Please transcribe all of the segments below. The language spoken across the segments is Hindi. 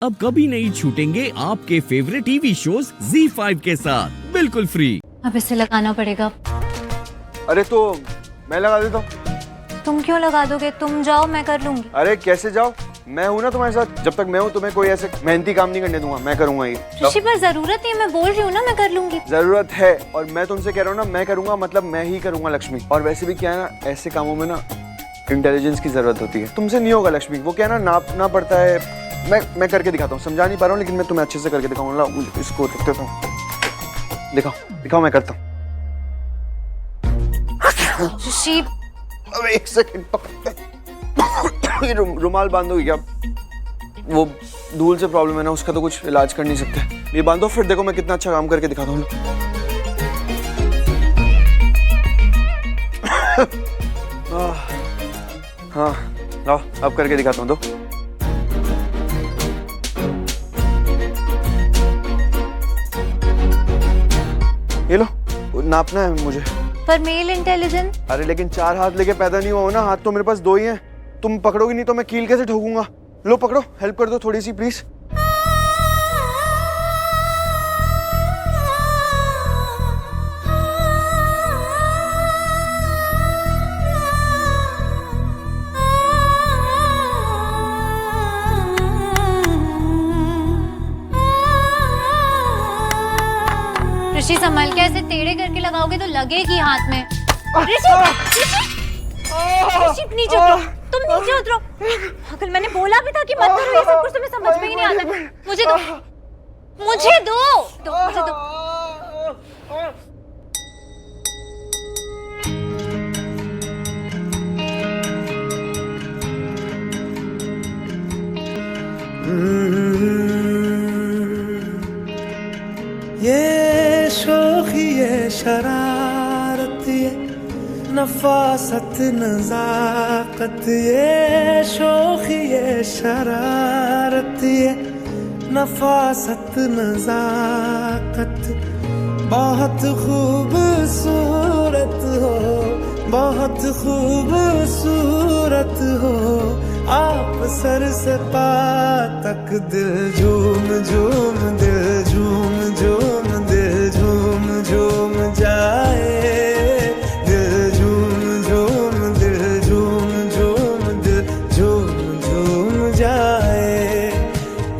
अब कभी नहीं छूटेंगे आपके फेवरेट टीवी शोज ZEE5 के साथ बिल्कुल फ्री। अब इसे लगाना पड़ेगा। अरे तो मैं लगा देता हूँ। तुम क्यों लगा दोगे? तुम जाओ, मैं कर लूंगी। अरे कैसे जाओ, मैं हूँ ना तुम्हारे साथ। जब तक मैं हूँ तुम्हें कोई ऐसे मेहनती काम नहीं करने दूंगा, मैं करूंगा ये। ऋषि पर जरूरत नहीं, मैं बोल रही हूँ ना, मैं कर लूंगी। जरूरत है और मैं तुमसे कह रहा हूँ ना, मैं करूंगा मतलब मैं ही करूंगा लक्ष्मी। और वैसे भी क्या है ना, ऐसे कामों में ना इंटेलिजेंस की जरूरत होती है। तुमसे नहीं होगा लक्ष्मी, वो क्या है ना, नापना पड़ता है। मैं करके दिखाता हूँ, समझा नहीं पा रहा हूँ लेकिन मैं तुम्हें अच्छे से करके दिखाऊंगा। इसको रख देता हूँ, दिखाओ मैं करता हूँ। ऋषि अबे एक सेकंड, ये रुमाल बांधोगी क्या? वो धूल से प्रॉब्लम है ना, उसका तो कुछ इलाज कर नहीं सकते। ये बांधो, फिर देखो मैं कितना अच्छा काम करके दिखाता हूँ। हाँ लाओ, अब करके दिखाता हूँ। दो ये लो, नापना है मुझे। पर मेल इंटेलिजेंस। अरे लेकिन 4 हाथ लेके पैदा नहीं हुआ हो ना, हाथ तो मेरे पास 2 ही हैं। तुम पकड़ोगी नहीं तो मैं कील कैसे ठोकूंगा? लो पकड़ो, हेल्प कर दो थोड़ी सी प्लीज। ऋषि संभल के, ऐसे टेढ़े करके लगाओगे तो लगेगी हाथ में। ऋषि ऋषि नीचे उतरो, तुम नीचे उतरो। अकल, मैंने बोला भी था कि मत करो ये सब कुछ, तुम्हें समझ में ही नहीं आता। मुझे दो, मुझे दो। ये शोखी ये शरारत ये नफासत नजाकत, ये शोखी ये शरारत ये नफासत नजाकत, बहुत खूबसूरत हो, बहुत खूबसूरत हो आप। सर से पा तक दिल झूम झूम, दिल झूम झूम, दिल झूम झूम जाए, दिल झूम झूम, दिल झूम झूम, दिल झूम झूम जाए।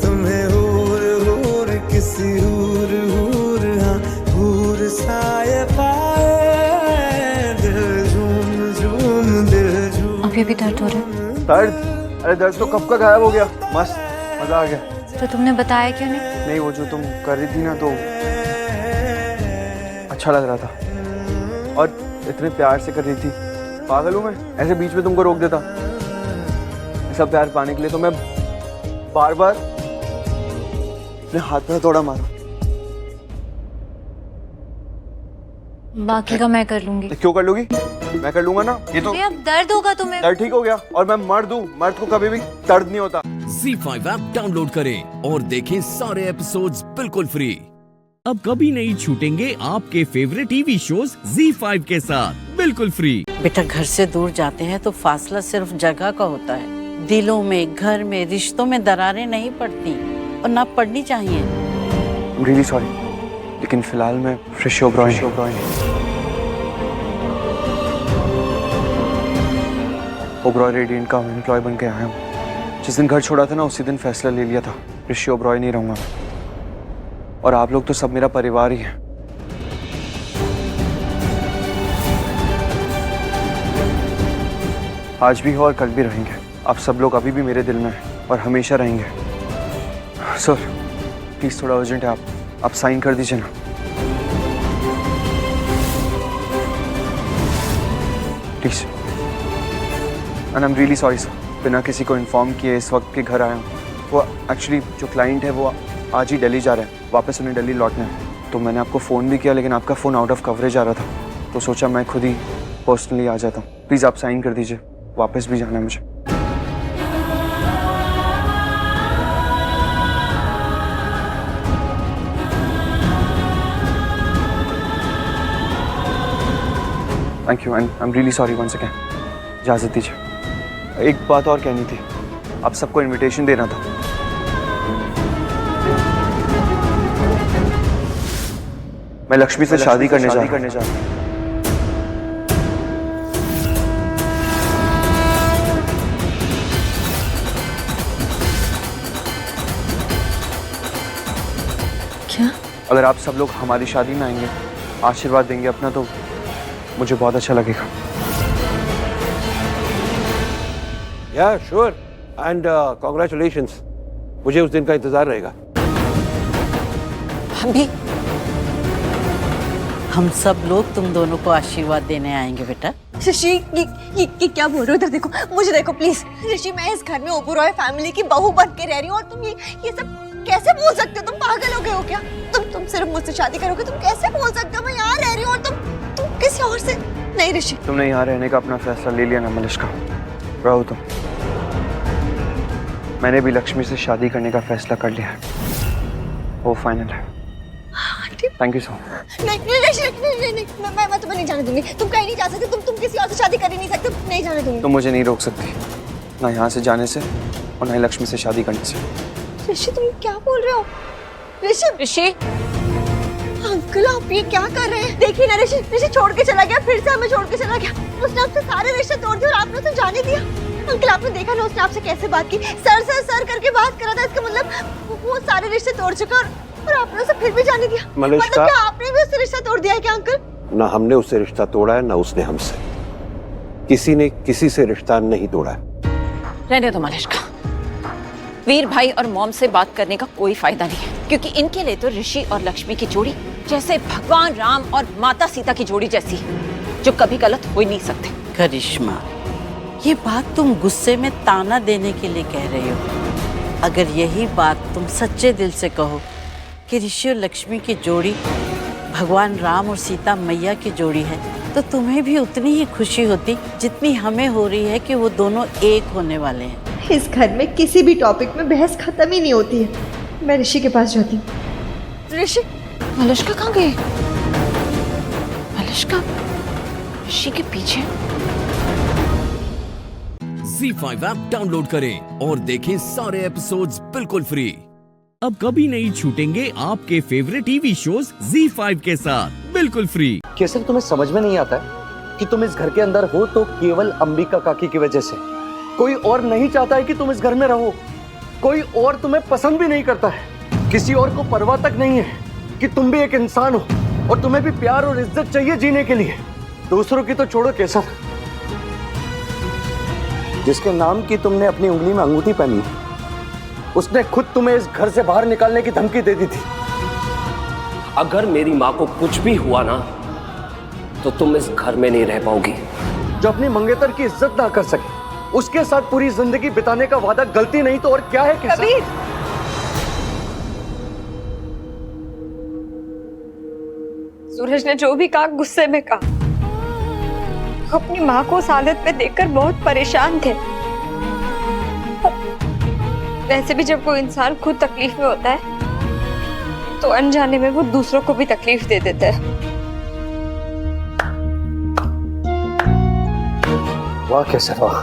तुम्हें हूर हूर किसी हूर हूर, हाँ हूर साए पाए, दिल झूम झूम, दिल झूम। अभी भी दर्द हो रहा है? दर्द? अरे दर्द तो कब का गायब हो गया। मस्त मजा आ गया। तो तुमने बताया क्यों नहीं? नहीं, वो जो तुम कर रही थी ना तो अच्छा लग रहा था और इतने प्यार से कर रही थी। पागल हूँ मैं, ऐसे बीच में तुमको रोक देता? ऐसा प्यार पाने के लिए तो मैं बार बार अपने हाथ में थोड़ा मारा। बाकी का मैं कर लूंगी। क्यों कर लूंगी? मैं कर लूंगा ना। ये तो अब दर्द होगा तुम्हें। दर्द ठीक हो गया और मैं मर्द हूँ, मर्द को कभी भी दर्द नहीं होता। ZEE5 ऐप डाउनलोड करें और देखें सारे एपिसोड्स बिल्कुल फ्री। अब कभी नहीं छूटेंगे आपके फेवरेट टीवी शोज ZEE5 के साथ बिल्कुल फ्री। बेटा, घर से दूर जाते हैं तो फासला सिर्फ जगह का होता है। दिलों में, घर में, रिश्तों में दरारें नहीं पड़ती और ना पड़नी चाहिए। रियली सॉरी, लेकिन फिलहाल मैं ऋषि ओबरॉय रेडिएंट का एम्प्लॉय बन के आया हूँ। जिस दिन घर छोड़ा था ना, उसी दिन फैसला ले लिया था, ऋषि ओबरॉय नहीं रहूंगा। और आप लोग तो सब मेरा परिवार ही है। आज भी हो और कल भी रहेंगे। आप सब लोग अभी भी मेरे दिल में हैं और हमेशा रहेंगे। सर प्लीज, थोड़ा अर्जेंट है, आप साइन कर दीजिए ना। Please. And I am really sorry sir, बिना किसी को इन्फॉर्म किए इस वक्त के घर आया हूँ। वो एक्चुअली जो क्लाइंट है वो आज ही दिल्ली जा रहे हैं, वापस उन्हें दिल्ली लौटना है। तो मैंने आपको फ़ोन भी किया लेकिन आपका फ़ोन आउट ऑफ कवरेज आ रहा था, तो सोचा मैं खुद ही पर्सनली आ जाता हूँ। प्लीज़ आप साइन कर दीजिए, वापस भी जाना है मुझे। Thank you and I am really sorry once again. इजाज़त दीजिए। एक बात और कहनी थी, आप सबको इनविटेशन देना था। मैं लक्ष्मी से शादी करने जा रहा हूँ। क्या? अगर आप सब लोग हमारी शादी में आएंगे, आशीर्वाद देंगे अपना, तो मुझे बहुत अच्छा लगेगा। या श्योर एंड कॉन्ग्रेचुलेशंस। मुझे उस दिन का इंतजार रहेगा। भाभी, हम सब लोग तुम दोनों को आशीर्वाद देने आएंगे बेटा। ऋषि, ये क्या बोल रहे हो? इधर देखो, मुझे देखो प्लीज। ऋषि, मैं इस घर में ओबेरॉय फैमिली की बहू बन के रह रही हूँ और तुम ये सब कैसे बोल सकते हो? तुम पागल हो गए हो क्या? तुम सिर्फ मुझसे शादी करोगे? तुम कैसे बोल सकते हो? मैं यहाँ रह रही हूँ और तुम किसी और से। नहीं ऋषि, तुमने यहाँ रहने का अपना फैसला ले लिया ना मलिष्का, रहो तुम। मैंने भी लक्ष्मी से शादी करने का फैसला कर लिया है, वो फाइनल है। Thank you so much. नहीं, मैं तुम्हें नहीं जाने दूंगी। तुम कहीं नहीं जा सकते। तुम किसी और से शादी कर ही नहीं सकते। नहीं जाने दूंगी। तुम मुझे नहीं रोक सकती, ना यहाँ से जाने से और ना ही लक्ष्मी से शादी करने से। ऋषि, तुम क्या बोल रहे हो? ऋषि, अंकल आप ये क्या कर रहे हैं? देखिए ना, ऋषि छोड़ के चला गया, फिर से हमें छोड़ के चला गया। उसने आपसे सारे रिश्ते तोड़ दिए और आपने उसे जाने दिया। अंकल, आपने देखा ना उसने आपसे कैसे बात की? सर करके बात करा था। इसका मतलब वो सारे रिश्ते तोड़ चुका और आपने उसे फिर भी जाने दिया। मलिष्का, मतलब क्या आपने भी उससे रिश्ता तोड़ दिया है क्या अंकल? ना हमने उससे रिश्ता तोड़ा है, ना उसने हमसे। किसी ने किसी से रिश्ता नहीं तोड़ा है। रहने दो मलिष्का। वीर भाई और मॉम से बात करने का कोई फायदा नहीं है, क्योंकि इनके लिए तो ऋषि और लक्ष्मी की जोड़ी जैसे भगवान राम और माता सीता की जोड़ी जैसी है, जो कभी गलत हो ही नहीं सकते। करिश्मा, ये बात तुम गुस्से में ताना देने के लिए कह रही हो। अगर यही बात तुम सच्चे दिल से कहो कि ऋषि और लक्ष्मी की जोड़ी भगवान राम और सीता मैया की जोड़ी है, तो तुम्हें भी उतनी ही खुशी होती जितनी हमें हो रही है कि वो दोनों एक होने वाले हैं। इस घर में किसी भी टॉपिक में बहस खत्म ही नहीं होती है। मैं ऋषि के पास जाती हूँ। ऋषि, मलिष्का कहाँ गई? मलिष्का ऋषि के पीछे। ZEE5 ऐप डाउनलोड करें और देखें सारे एपिसोड्स बिल्कुल फ्री। अब कभी नहीं छूटेंगे आपके फेवरेट टीवी शोज ZEE5 के साथ बिल्कुल फ्री। कैसे तुम्हें समझ में नहीं आता है कि तुम इस घर के अंदर हो तो केवल अंबिका काकी की वजह से। कोई और नहीं चाहता है कि तुम इस घर में रहो। कोई और तुम्हें पसंद भी नहीं करता है। किसी और को परवाह तक नहीं है कि तुम भी एक इंसान हो और तुम्हें भी प्यार और इज्जत चाहिए जीने के लिए। दूसरों की तो छोड़ो, केसर, जिसके नाम की तुमने अपनी उंगली में अंगूठी पहनी, उसने खुद तुम्हें इस घर से बाहर निकालने की धमकी दे दी थी। अगर मेरी माँ को कुछ भी हुआ ना, तो तुम इस घर में नहीं रह पाओगी। जो अपनी मंगेतर की इज्जत ना कर सके, उसके साथ पूरी जिंदगी बिताने का वादा गलती नहीं तो और क्या है? कबीर, सूरज ने जो भी कहा गुस्से में कहा। अपनी माँ को उस हालत में देखकर बहुत परेशान थे। वैसे भी जब कोई इंसान खुद तकलीफ में होता है तो अनजाने में वो दूसरों को भी तकलीफ दे देता है। वाह केसर वाह,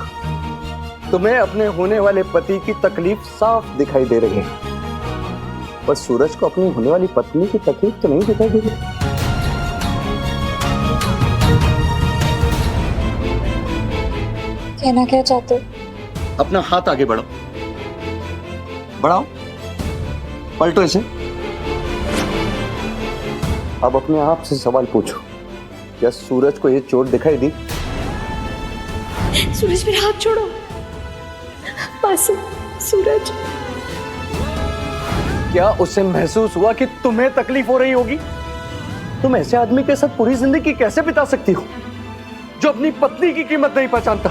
तुम्हें अपने होने वाले पति की तकलीफ साफ दिखाई दे रही है, पर सूरज को अपनी होने वाली पत्नी की तकलीफ तो नहीं दिखाई दे रही। कहना क्या चाहते हो? अपना हाथ आगे बढ़ाओ, बढ़ाओ, पलटो इसे। अब अपने आप से सवाल पूछो, क्या सूरज को ये चोट दिखाई दी? सूरज, मेरा हाथ छोड़ो। मासूम सूरज, क्या उसे महसूस हुआ कि तुम्हें तकलीफ हो रही होगी? तुम ऐसे आदमी के साथ पूरी जिंदगी कैसे बिता सकती हो जो अपनी पत्नी की कीमत नहीं पहचानता?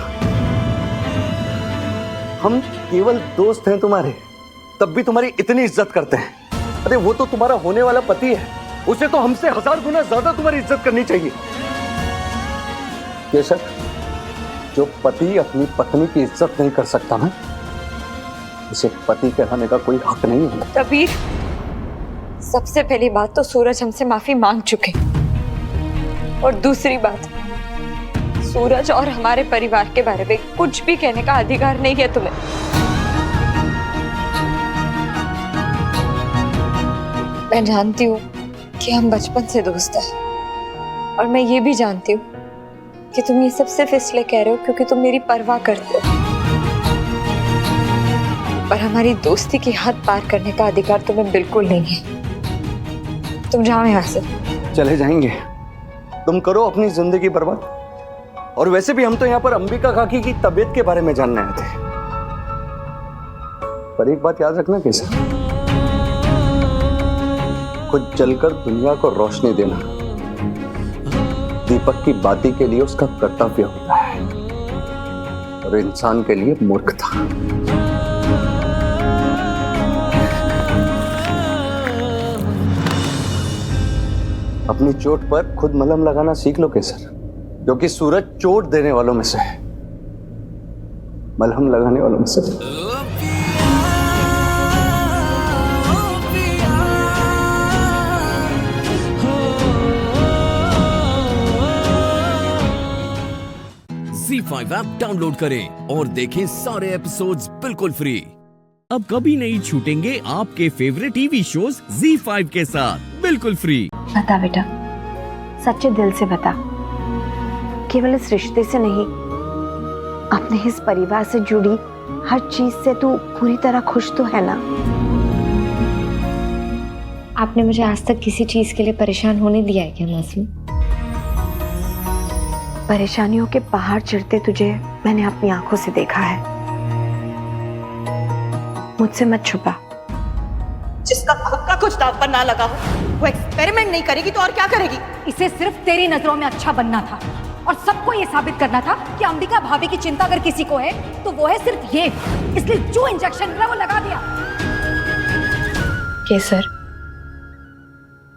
हम केवल दोस्त हैं तुम्हारे, तब भी तुम्हारी इतनी इज्जत करते हैं। अरे वो तो तुम्हारा होने वाला पति है, उसे तो हमसे 1000 गुना ज्यादा तुम्हारी इज्जत करनी चाहिए। केशव, जो पति अपनी पत्नी की इज्जत नहीं कर सकता ना, उसे पति कहलाने का कोई हक नहीं है। कबीर, सबसे पहली बात तो सूरज हमसे माफी मांग चुके, और दूसरी बात, सूरज और हमारे परिवार के बारे में कुछ भी कहने का अधिकार नहीं है तुम्हें। मैं जानती हूँ कि हम बचपन से दोस्त हैं, और मैं ये भी जानती हूँ कि तुम ये सब सिर्फ इसलिए कह रहे हो क्योंकि तुम मेरी परवाह करते हो, पर हमारी दोस्ती की हद पार करने का अधिकार तुम्हें बिल्कुल नहीं है। तुम जाओ यहाँ से। चले जाएंगे, तुम करो अपनी जिंदगी बर्बाद। और वैसे भी हम तो यहाँ पर अंबिका काकी की तबीयत के बारे में जानने आए थे। पर एक बात याद रखना कैसे, खुद जलकर दुनिया को रोशनी देना दीपक की बाती के लिए उसका कर्तव्य होता है, और इंसान के लिए मूर्खता। अपनी चोट पर खुद मलहम लगाना सीख लो केसर, क्योंकि सूरज चोट देने वालों में से है, मलहम लगाने वालों में से। ZEE5 ऐप डाउनलोड करें और देखें सारे एपिसोड्स बिल्कुल फ्री। अब कभी नहीं छूटेंगे आपके फेवरेट टीवी शोज ZEE5 के साथ बिल्कुल फ्री। बता बेटा, सच्चे दिल से बता, केवल इस रिश्ते से नहीं, अपने इस परिवार से जुड़ी हर चीज से तू पूरी तरह खुश तो है ना? आपने मुझे आज तक किसी चीज के लिए परेशान होने दिया है क्या मासूम? परेशानियों के पहाड़ चढ़ते तुझे मैंने अपनी आंखों से देखा है। मुझसे मत छुपा। जिसका खुद का कुछ दांव पर ना लगा हो, वो एक्सपेरिमेंट नहीं करेगी तो और क्या करेगी? इसे सिर्फ तेरी नजरों में अच्छा बनना था, और सबको ये साबित करना था कि अंबिका भाभी की चिंता अगर किसी को है तो वो है सिर्फ ये। इसलिए जो इंजेक्शन मिला वो लगा दिया। केसर,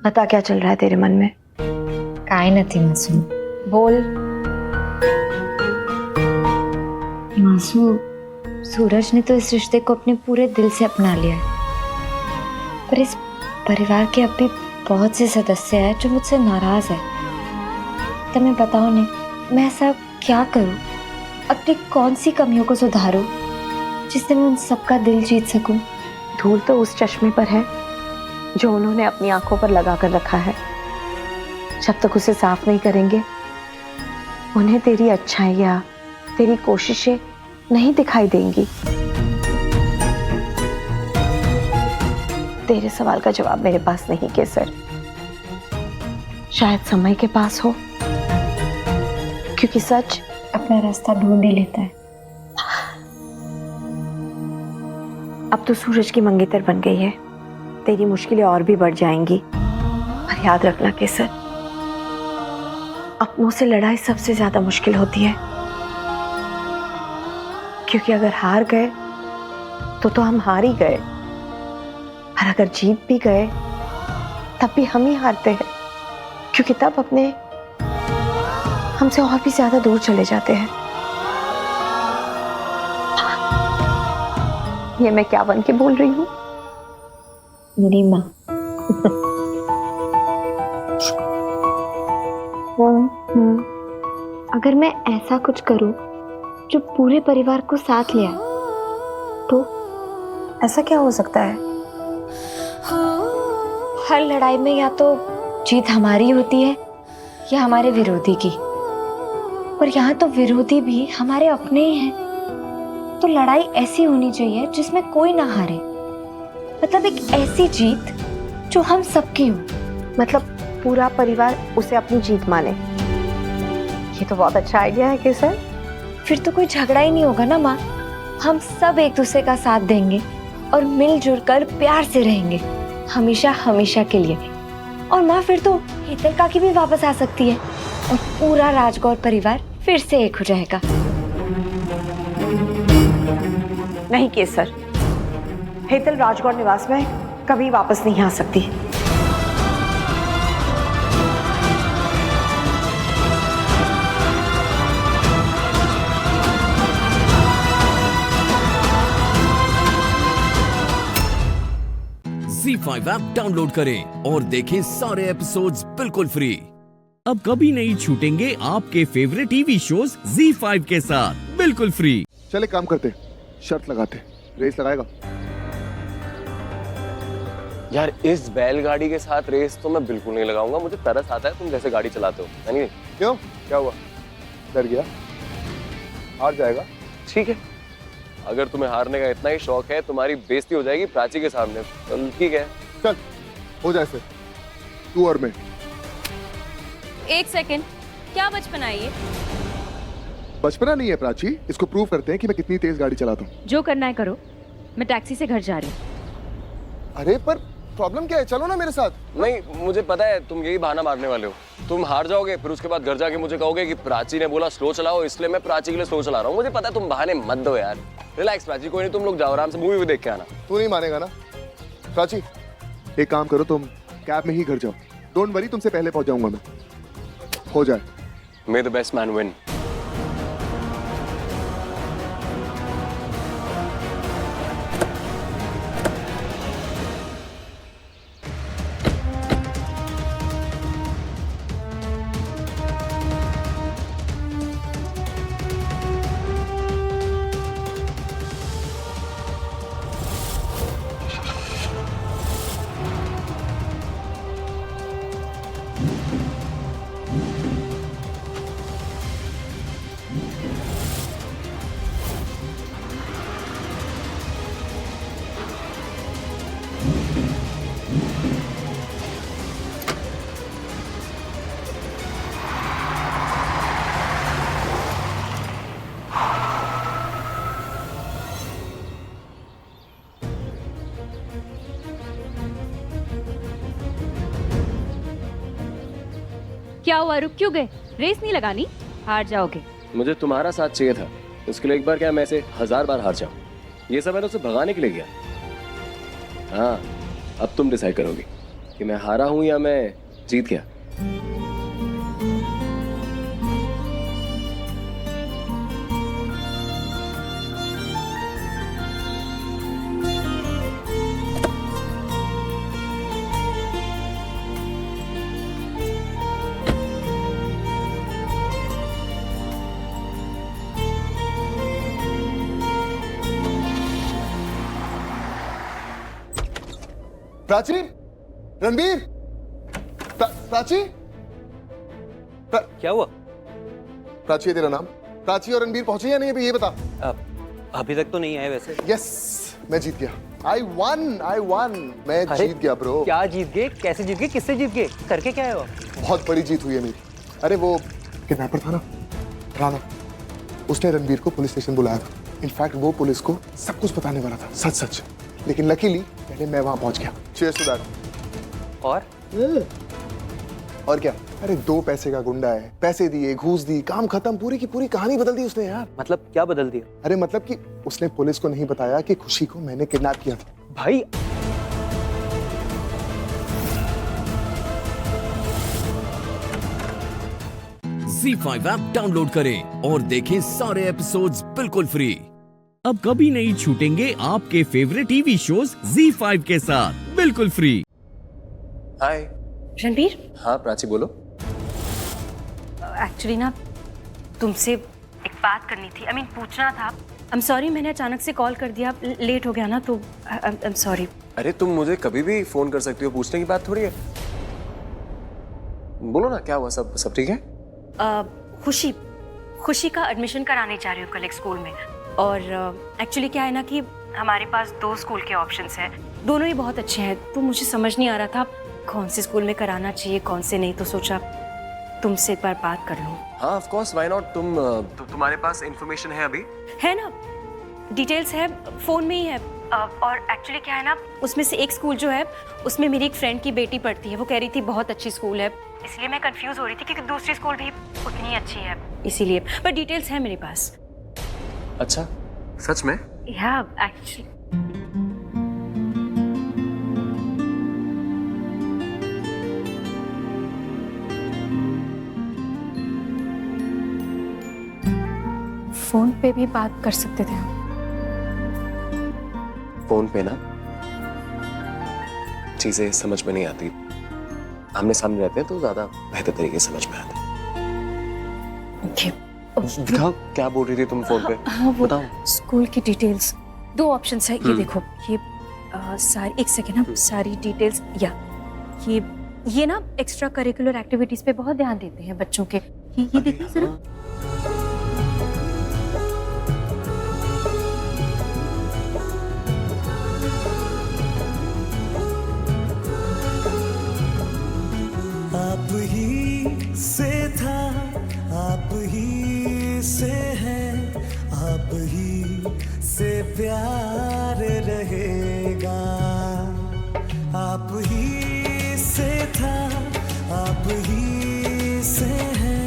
बता क्या चल रहा है तेरे मन में? काय न थी मासूम, बोल। मासूम, सूरज ने तो इस रिश्ते को अपने पूरे दिल से अपना लिया है, पर इस परिवार के अब भी बहुत से सदस्य हैं जो मुझसे नाराज है। तुम्हें बताओ ने, मैं ऐसा क्या करूं, अपनी कौन सी कमियों को सुधारूं जिससे मैं उन सबका दिल जीत सकूं? धूल तो उस चश्मे पर है जो उन्होंने अपनी आंखों पर लगा कर रखा है। जब तक उसे साफ नहीं करेंगे, उन्हें तेरी अच्छाइयाँ, तेरी कोशिशें नहीं दिखाई देंगी। तेरे सवाल का जवाब मेरे पास नहीं केसर, शायद समय के पास हो, क्योंकि सच अपना रास्ता ढूंढ ही लेता है। अब तो सूरज की मंगेतर बन गई है, तेरी मुश्किलें और भी बढ़ जाएंगी। पर याद रखना केसर, अपनों से लड़ाई सबसे ज्यादा मुश्किल होती है, क्योंकि अगर हार गए तो हम हार ही गए, और अगर जीत भी गए तब भी हम ही हारते हैं, क्योंकि तब अपने हमसे और भी ज्यादा दूर चले जाते हैं। ये मैं क्या बन के बोल रही हूँ? मेरी माँ। अगर मैं ऐसा कुछ करूं जो पूरे परिवार को साथ ले आए, तो ऐसा क्या हो सकता है? हर लड़ाई में या तो जीत हमारी होती है या हमारे विरोधी की, पर यहाँ तो विरोधी भी हमारे अपने ही हैं। तो लड़ाई ऐसी होनी चाहिए जिसमें कोई ना हारे, मतलब एक ऐसी जीत जो हम सबकी हो, मतलब पूरा परिवार उसे अपनी जीत माने। ये तो बहुत अच्छा आइडिया है केसर। फिर तो कोई झगड़ा ही नहीं होगा ना माँ। हम सब एक दूसरे का साथ देंगे और मिलजुल कर प्यार से रहेंगे, हमेशा हमेशा के लिए। और माँ, फिर तो हेतल काकी भी वापस आ सकती है और पूरा राजगौर परिवार फिर से एक हो जाएगा। नहीं केसर, हेतल राजगौर निवास में कभी वापस नहीं आ सकती। ZEE5 ऐप डाउनलोड करें और देखें सारे एपिसोड्स बिल्कुल फ्री। अब कभी नहीं छूटेंगे आपके फेवरेट टीवी शोज ZEE5 के साथ बिल्कुल फ्री। चले काम करते, शर्त लगाते, रेस लगाएगा? यार इस बैलगाड़ी के साथ रेस तो मैं बिल्कुल नहीं लगाऊंगा, मुझे तरस आता है तुम जैसे गाड़ी चलाते हो। यानी क्यों, क्या हुआ? डर गया? हार जाएगा। ठीक है, अगर तुम्हें हारने का इतना ही शौक है, तुम्हारी बेइज्जती हो जाएगी प्राची के सामने, तो ठीक है चल हो जाए फिर, तू और मैं। एक सेकंड, क्या बचपना है ये? बचपना नहीं है प्राची, इसको प्रूव करते हैं कि मैं कितनी तेज गाड़ी चलाता हूँ। जो करना है करो, मैं टैक्सी से घर जा रही हूँ। अरे पर प्रॉब्लम क्या है, चलो ना मेरे साथ। नहीं, मुझे पता है तुम यही बहाना मारने वाले हो। तुम हार जाओगे, फिर उसके बाद घर जाके मुझे कहोगे कि प्राची ने बोला स्लो चलाओ, इसलिए मैं प्राची के लिए स्लो चला रहा हूँ। मुझे पता है, तुम बहाने मत दो यार। रिलैक्स प्राची, कोई नहीं, तुम लोग जाओ आराम से मूवी भी देख के आना। तू नहीं मानेगा ना प्राची, एक काम करो, तुम कैब में ही घर जाओ। डोंट वरी, तुमसे पहले पहुंच जाऊंगा मैं। हो जाए। मे द बेस्ट मैन विन। क्या हुआ, रुक क्यों गए? रेस नहीं लगानी, हार जाओगे। मुझे तुम्हारा साथ चाहिए था, उसके लिए एक बार क्या मैं ऐसे 1000 बार हार जाऊं। ये सब मैंने उसे भगाने के लिए किया। हाँ, अब तुम डिसाइड करोगे कि मैं हारा हूं या मैं जीत गया। प्राची, रणबीर, प्राची, क्या हुआ? प्राची है तेरा नाम? प्राची और रणबीर पहुंचे या नहीं अभी, ये बता। अभी तक तो नहीं आए वैसे। यस, मैं जीत गया। I won, मैं जीत गया ब्रो। क्या जीत गए? कैसे जीत गए? किससे जीत गए? करके क्या है वो? बहुत बड़ी जीत हुई है मेरी। अरे वो किडनैपर था ना, राणा, उसने रणबीर को पुलिस स्टेशन बुलाया था। इनफैक्ट वो पुलिस को सब कुछ बताने वाला था, सच सच। लेकिन लकीली पहले मैं वहां पहुंच गया। Cheers to that. और क्या, अरे 2 पैसे का गुंडा है, पैसे दिए, घूस दी, काम खत्म, पूरी की पूरी कहानी बदल दी उसने यार। मतलब क्या बदल दिया? अरे मतलब कि उसने पुलिस को नहीं बताया कि खुशी को मैंने किडनैप किया था। भाई ZEE5 ऐप डाउनलोड करें और देखें सारे एपिसोड्स बिल्कुल फ्री। अब कभी नहीं छूटेंगे आपके फेवरेट टीवी शोज ZEE5 के साथ बिल्कुल फ्री। हाय रणबीर, हाँ प्राची बोलो। एक्चुअली ना तुमसे एक बात करनी थी, पूछना था। आई एम सॉरी, मैंने अचानक से कॉल कर दिया, लेट हो गया ना, तो आई एम सॉरी। अरे तुम मुझे कभी भी फोन कर सकती हो, पूछने की बात थोड़ी है। बोलो ना, क्या हुआ? सब ठीक है? खुशी का एडमिशन कराने जा रही हूँ कल एक स्कूल में। और एक्चुअली क्या है ना कि हमारे पास 2 स्कूल के ऑप्शंस हैं, दोनों ही बहुत अच्छे हैं। तो मुझे समझ नहीं आ रहा था कौन से स्कूल में कराना चाहिए, कौन से नहीं, तो सोचा तुमसे एक बार बात कर लूं। हाँ ऑफ कोर्स, व्हाई नॉट। तुम्हारे पास इंफॉर्मेशन है अभी? है ना, डिटेल्स है, फोन में ही है। और एक्चुअली क्या है ना, उसमें से एक स्कूल जो है उसमें मेरी एक फ्रेंड की बेटी पढ़ती है। वो कह रही थी बहुत अच्छी स्कूल है, इसलिए मैं कंफ्यूज हो रही थी क्योंकि दूसरी स्कूल भी उतनी अच्छी है, इसीलिए। पर डिटेल्स है मेरे पास। अच्छा, सच में? या एक्चुअली फोन पे भी बात कर सकते थे हम। फोन पे ना चीजें समझ में नहीं आती, आमने सामने रहते हैं तो ज्यादा बेहतर तरीके से समझ में आते। दिखाओ, क्या बोल रही थी तुम फोन पे? हाँ, वो बताओ। स्कूल की डिटेल्स, 2 ऑप्शंस है, ये देखो, ये सारी, एक सेकेंड, हम सारी डिटेल्स, या ये ना एक्स्ट्रा करिकुलर एक्टिविटीज पे बहुत ध्यान देते हैं बच्चों के। ये देखिए जरा। आप ही से था, आप ही से है, आप ही से प्यार रहेगा। आप ही से था, आप ही से है,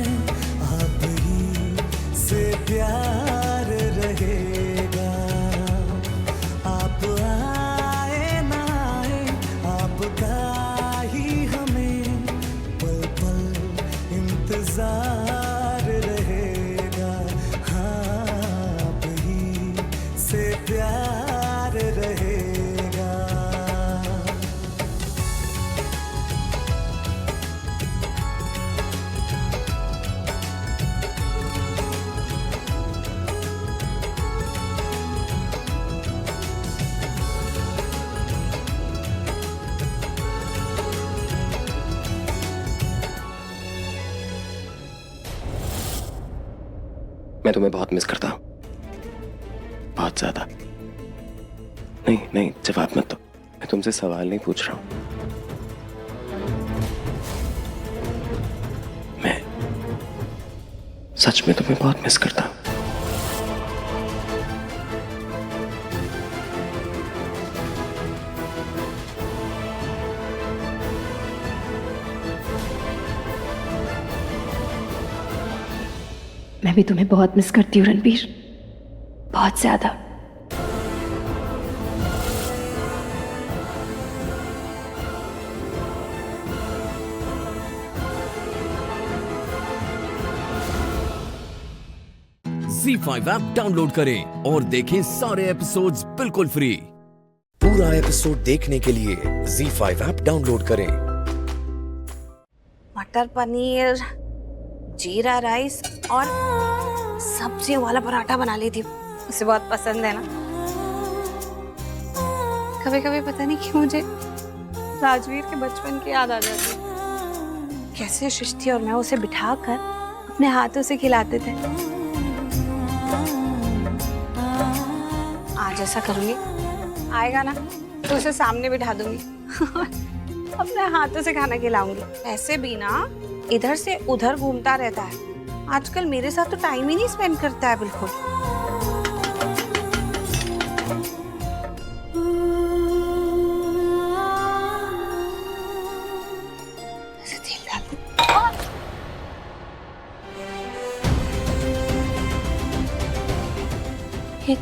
आप ही से प्यार रहेगा। आप आए ना आए, आपका ही हमें पल पल इंतजार रहेगा। हाँ, आप ही से प्यार रहेगा। मैं तुम्हें बहुत मिस करता हूँ, बहुत ज्यादा। नहीं नहीं, जवाब मत दो, मैं तुमसे सवाल नहीं पूछ रहा हूँ। मैं सच में तुम्हें बहुत मिस करता हूँ। मैं भी तुम्हें बहुत मिस करती हूँ रणबीर, बहुत ज्यादा। ZEE5 ऐप डाउनलोड करें और देखें सारे एपिसोड्स बिल्कुल फ्री। पूरा एपिसोड देखने के लिए ZEE5 ऐप डाउनलोड करें। मटर पनीर, जीरा राइस और सब्जियों वाला पराठा बना लेती हूँ, उसे बहुत पसंद है ना। कभी कभी पता नहीं क्यों मुझे राजवीर के बचपन की याद आ जाती है। कैसे सृष्टि और मैं उसे बिठाकर अपने हाथों से खिलाते थे। आज ऐसा करूंगी, आएगा ना तो उसे सामने बिठा दूंगी अपने हाथों से खाना खिलाऊंगी। ऐसे भी ना इधर से उधर घूमता रहता है, आजकल मेरे साथ तो टाइम ही नहीं स्पेंड करता है बिल्कुल। ऐसे तेल डाल दूं। ये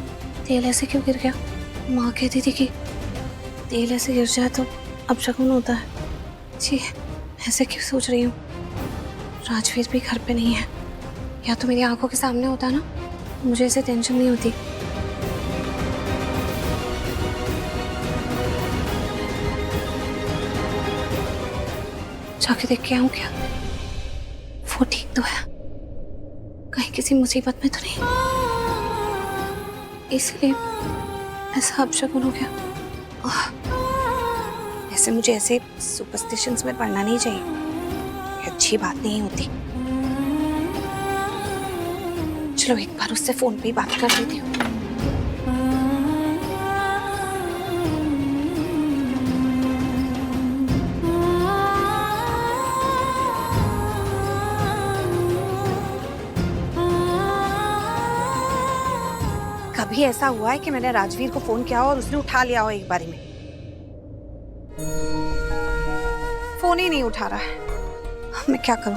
तेल ऐसे क्यों गिर गया? माँ कहती थी कि तेल ऐसे गिर जाए तो अपशगुन होता है। जी, ऐसे क्यों सोच रही हूँ? राजवीर भी घर पे नहीं है, या तो मेरी आंखों के सामने होता ना, मुझे ऐसे टेंशन नहीं होती। जाके देख के आऊं क्या वो ठीक तो है, कहीं किसी मुसीबत में तो नहीं, इसलिए ऐसा अपशगुन हो गया। ऐसे मुझे ऐसे सुपरस्टिशंस में पढ़ना नहीं चाहिए, अच्छी बात नहीं होती। चलो एक बार उससे फोन पे ही बात कर लेती हूँ। कभी ऐसा हुआ है कि मैंने राजवीर को फोन किया और उसने उठा लिया हो एक बारी में? फोन ही नहीं उठा रहा है। मैं क्या करूं?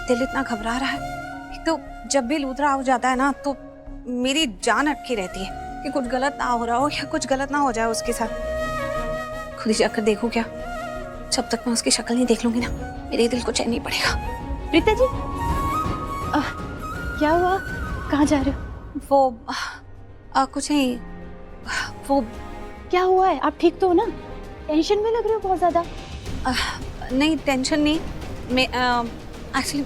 दिल इतना घबरा रहा है। एक तो जब भी लूथरा हो जाता है ना तो मेरी जान अटकी रहती है कि कुछ गलत ना हो रहा हो या कुछ गलत ना हो जाए उसके साथ। खुद ही जाकर देखूं क्या? जब तक मैं उसकी शक्ल नहीं देख लूंगी ना, मेरे दिल को चैन नहीं पड़ेगा। प्रीता जी, क्या हुआ? कहाँ जा रहे हो? वो कुछ नहीं। वो क्या हुआ है? आप ठीक तो हो ना? टेंशन में लग रहे हो बहुत ज्यादा। नहीं, टेंशन नहीं। एक्चुअली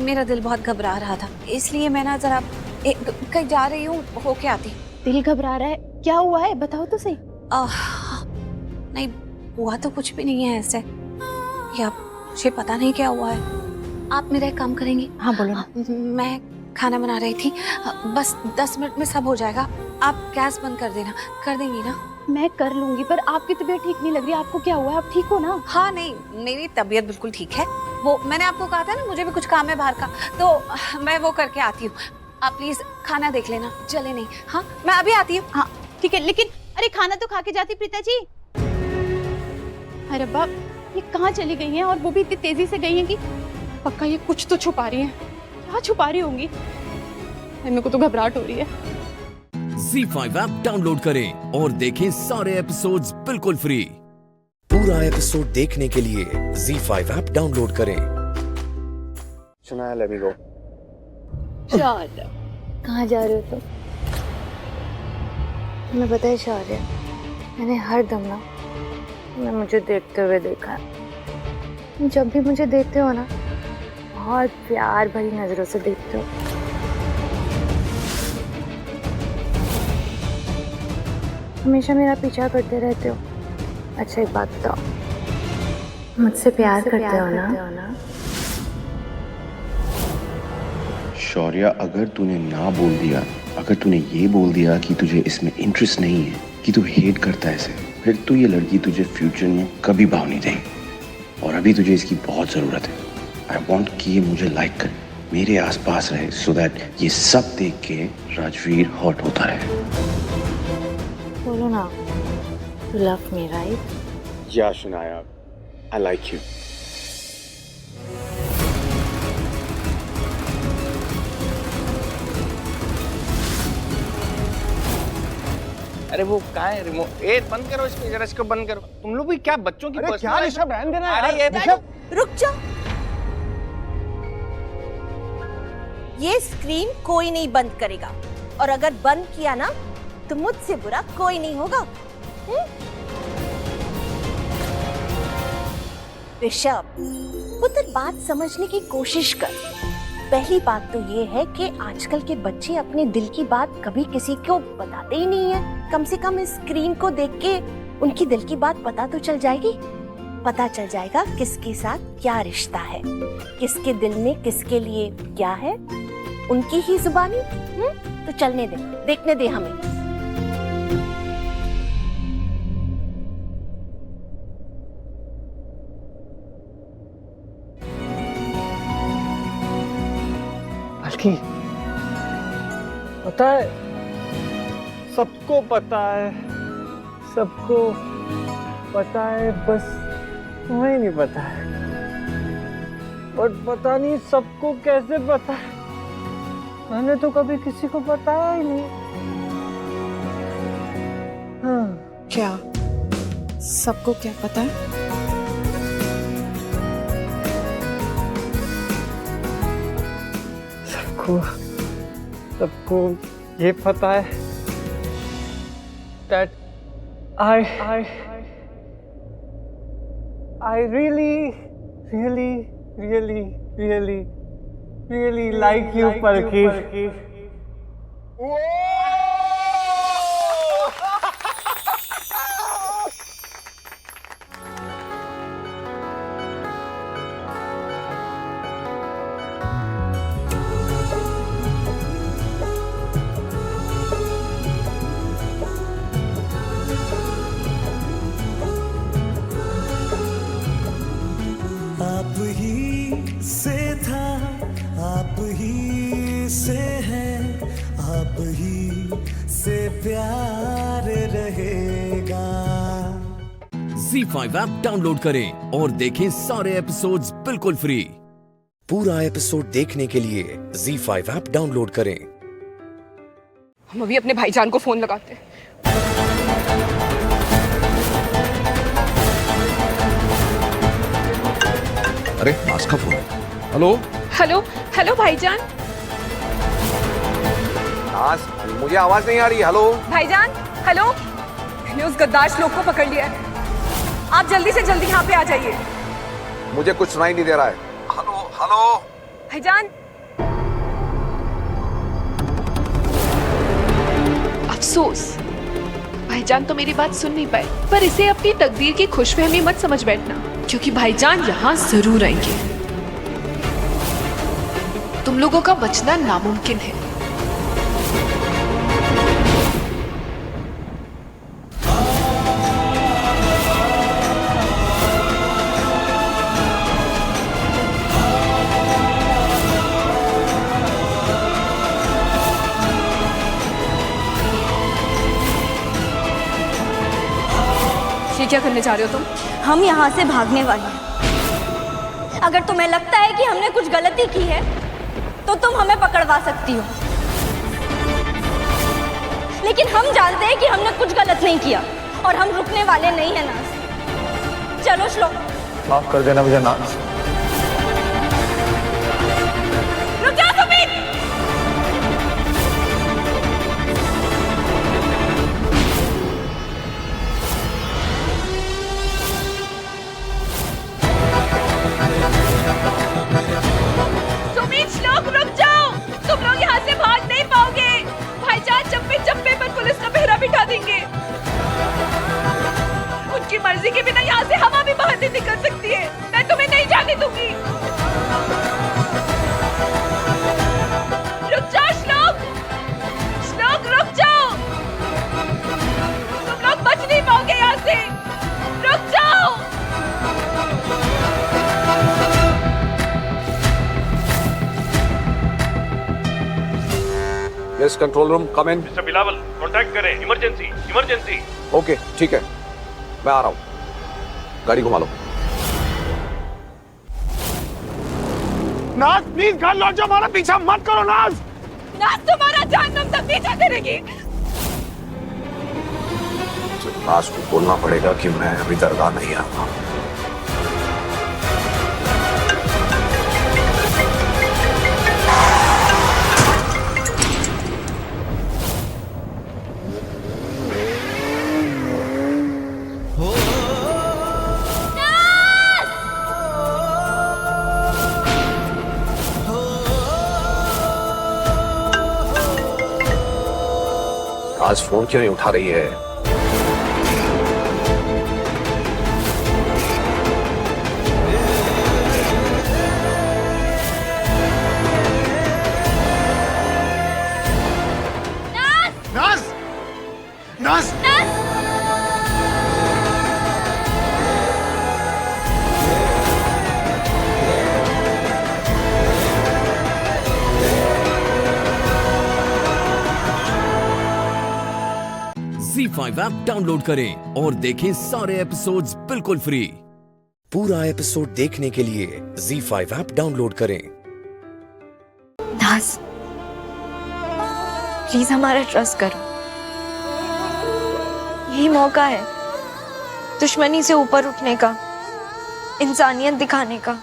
मेरा दिल बहुत घबरा रहा था, इसलिए मैं ना जरा कहीं जा रही हूँ, होके आती। दिल घबरा रहा है? क्या हुआ है? बताओ तो सही। नहीं, हुआ तो कुछ भी नहीं है ऐसे। या मुझे पता नहीं क्या हुआ है। आप मेरा एक काम करेंगी? हाँ बोलो ना। मैं खाना बना रही थी, बस 10 मिनट में सब हो जाएगा। आप गैस बंद कर देना। कर देंगी ना? मैं कर लूंगी, पर आपकी तबीयत ठीक नहीं लग रही। आपको क्या हुआ है? आप ठीक हो ना? हाँ नहीं, मेरी तबीयत बिल्कुल ठीक है। वो मैंने आपको कहा था ना, मुझे भी कुछ काम है बाहर का, तो मैं वो करके आती हूँ। आप प्लीज खाना देख लेना, चले नहीं। हाँ मैं अभी आती हूँ। हाँ ठीक है, लेकिन अरे खाना तो खा के जाती प्रीता जी। अरे बाप, ये कहाँ चली गई हैं? और वो भी इतनी तेजी से गई हैं कि पक्का ये कुछ तो छुपा रही हैं। क्या छुपा रही होंगी? मेरे को तो घबराहट हो रही है। ZEE5 ऐप डाउनलोड करें और देखें सारे एपिसोड्स बिल्कुल फ्री। पूरा एपिसोड देखने के लिए ZEE5 ऐप डाउनलोड करें। सुनाया, लेट मी गो। कहाँ जा रहे हो तुम? तुम्हें पता है शौर्य, मैंने हर दम ना तुम्हें मुझे देखते हुए देखा है। जब भी मुझे देखते हो ना, बहुत प्यार भरी नजरों से देखते हो। हमेशा मेरा पीछा करते रहते हो। अच्छा एक बात बताओ, मुझसे प्यार करते हो ना? शौर्या, अगर तूने ना बोल दिया, अगर तूने ये बोल दिया कि तुझे इसमें इंटरेस्ट नहीं है, कि तू हेट करता है इसे, फिर तो ये लड़की तुझे फ्यूचर में कभी भाव नहीं देगी। और अभी तुझे इसकी बहुत ज़रूरत है। आई वॉन्ट कि ये मुझे लाइक करे, मेरे आसपास रहे, सो दैट ये सब देख के राजवीर हर्ट होता रहे। बोलो ना, you love me, right? या शनाया, आई लाइक यू। अरे वो क्या है रिमोट? ए बंद करो इसको, जरा इसको बंद करो। तुम लोग भी क्या बच्चों की अरे क्या ऋषभ, रहने देना यार। अरे ये रुक जाओ। ये स्क्रीन कोई नहीं बंद करेगा, और अगर बंद किया ना तो मुझसे बुरा कोई नहीं होगा। ऋषभ, पुत्र बात समझने की कोशिश कर। पहली बात तो ये है कि आजकल के बच्चे अपने दिल की बात कभी किसी को बताते ही नहीं है। कम से कम इस स्क्रीन को देख के उनकी दिल की बात पता तो चल जाएगी। पता चल जाएगा किसके साथ क्या रिश्ता है, किसके दिल में किसके लिए क्या है, उनकी ही जुबानी। तो चलने दे, देखने दे हमें। बल्कि पता है, सबको पता है, सबको पता है, बस तुम्हें नहीं पता है। और पता नहीं सबको कैसे पता है, मैंने तो कभी किसी को बताया ही नहीं। हाँ। क्या सबको क्या पता है? सबको ये पता है that I really like you, Parki. आप ही से था, आप ही से है, आप ही से प्यार रहेगा। ZEE5 ऐप डाउनलोड करें और देखें सारे एपिसोड्स बिल्कुल फ्री। पूरा एपिसोड देखने के लिए ZEE5 ऐप डाउनलोड करें। हम अभी अपने भाईजान को फोन लगाते हैं। अरे नाज का फोन है। हेलो हेलो हेलो भाईजान। नाज, मुझे आवाज नहीं आ रही। हेलो भाईजान, हेलो। मैंने उस गद्दार लोग को पकड़ लिया है। आप जल्दी से जल्दी यहाँ पे आ जाइए। मुझे कुछ सुनाई नहीं दे रहा है। हेलो हेलो भाईजान। अफसोस भाईजान तो मेरी बात सुन नहीं पाए, पर इसे अपनी तकदीर की खुशफहमी मत समझ बैठना, क्योंकि भाईजान यहाँ जरूर आएंगे। तुम लोगों का बचना नामुमकिन है। ये क्या करने जा रहे हो तुम? हम यहाँ से भागने वाले हैं। अगर तुम्हें लगता है कि हमने कुछ गलती की है तो तुम हमें पकड़वा सकती हो, लेकिन हम जानते हैं कि हमने कुछ गलत नहीं किया और हम रुकने वाले नहीं हैं नाज। चलो श्लोक, माफ कर देना मुझे नाज। रुक जा सुमित। श्लोक रुक जाओ, तुम लोग यहाँ से भाग नहीं पाओगे। भाईजान चप्पे चप्पे पर पुलिस का पहरा बिठा देंगे। उनकी मर्जी के बिना यहाँ से हवा भी बाहर नहीं निकल सकती है। मैं तुम्हें नहीं जाने दूंगी। रुक जाओ श्लोक, श्लोक रुक जाओ, तुम लोग बच नहीं पाओगे यहाँ से। रुक जाओ। यस कंट्रोल रूम, कम इन। मिस्टर बिलावल, कांटेक्ट करें, इमरजेंसी इमरजेंसी। ओके ठीक है, मैं आ रहा हूँ। गाड़ी घुमा लो। नाज प्लीज घर लौट जाओ, हमारा पीछा मत करो नाज। नाज तुम्हारा जहन्नम तक पीछा करेगी। नाज को बोलना पड़ेगा कि मैं अभी दरगाह नहीं आऊंगा। आज फोन क्यों नहीं उठा रही है? नाज नाज ZEE5 ऐप डाउनलोड करें और देखें सारे एपिसोड्स बिल्कुल फ्री। पूरा एपिसोड देखने के लिए ZEE5 ऐप डाउनलोड करें। नाज प्लीज हमारा ट्रस्ट करो, यही मौका है दुश्मनी से ऊपर उठने का, इंसानियत दिखाने का।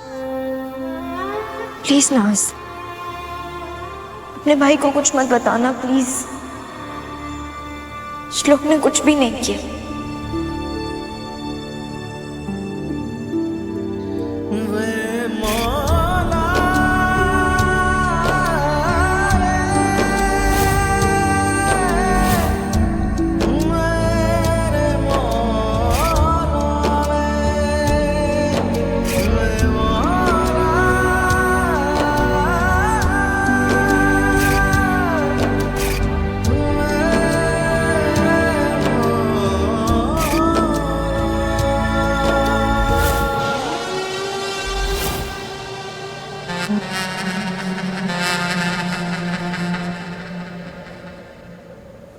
प्लीज नाज, अपने भाई को कुछ मत बताना प्लीज। श्लोक ने कुछ भी नहीं किया।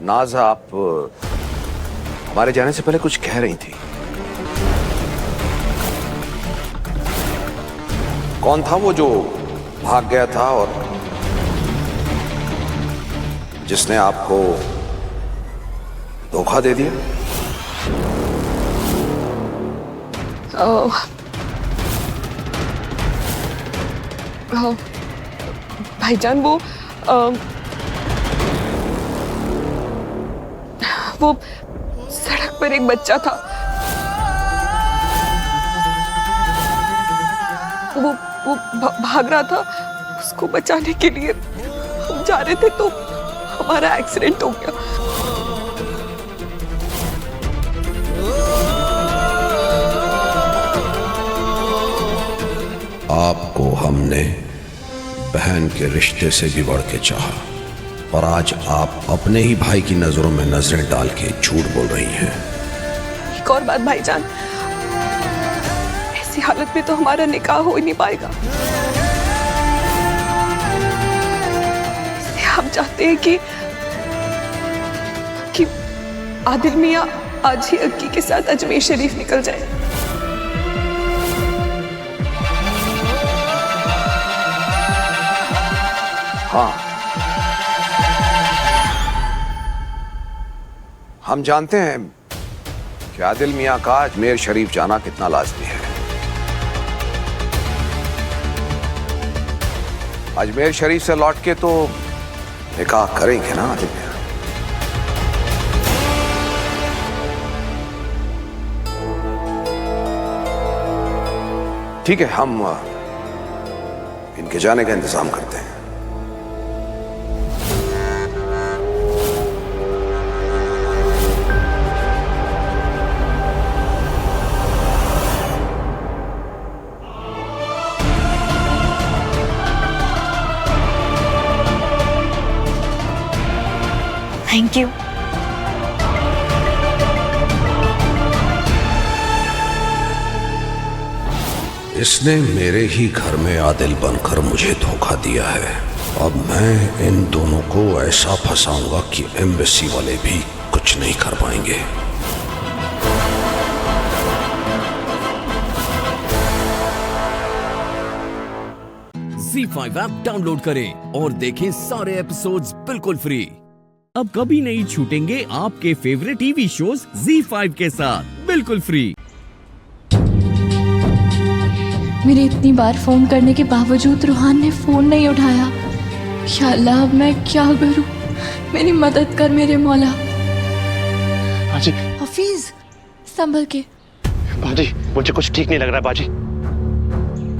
नाज, आप हमारे जाने से पहले कुछ कह रही थी। कौन था वो जो भाग गया था और जिसने आपको धोखा दे दिया? भाईजान वो सड़क पर एक बच्चा था, वो भाग रहा था। उसको बचाने के लिए हम जा रहे थे तो हमारा एक्सीडेंट हो गया। आपको हमने बहन के रिश्ते से भी बढ़ के चाहा, और आज आप अपने ही भाई की नजरों में नजरें डाल के झूठ बोल रही हैं। एक और बात भाईजान, ऐसी हालत में तो हमारा निकाह हो ही नहीं पाएगा। इसलिए हम चाहते हैं कि आदिल मियां आज ही अक्की के साथ अजमेर शरीफ निकल जाए। हाँ, हम जानते हैं कि आदिल मियां का अजमेर शरीफ जाना कितना लाजमी है। अजमेर शरीफ से लौट के तो निकाह करेंगे ना आदिल मियां। ठीक है, हम इनके जाने का इंतजाम करते हैं। Thank you. इसने मेरे ही घर में आदिल बनकर मुझे धोखा दिया है। अब मैं इन दोनों को ऐसा फंसाऊंगा कि एम्बेसी वाले भी कुछ नहीं कर पाएंगे। ZEE5 ऐप डाउनलोड करें और देखें सारे एपिसोड्स बिल्कुल फ्री। अब कभी नहीं छूटेंगे आपके फेवरेट टीवी शोज ZEE5 के साथ बिल्कुल फ्री। मेरे इतनी बार फोन करने के बावजूद रूहान ने फोन नहीं उठाया। या अल्लाह, अब मैं क्या करूं? मेरी मदद कर मेरे मौला। बाजी, हफीज, संभल के। बाजी, मुझे कुछ ठीक नहीं लग रहा है बाजी।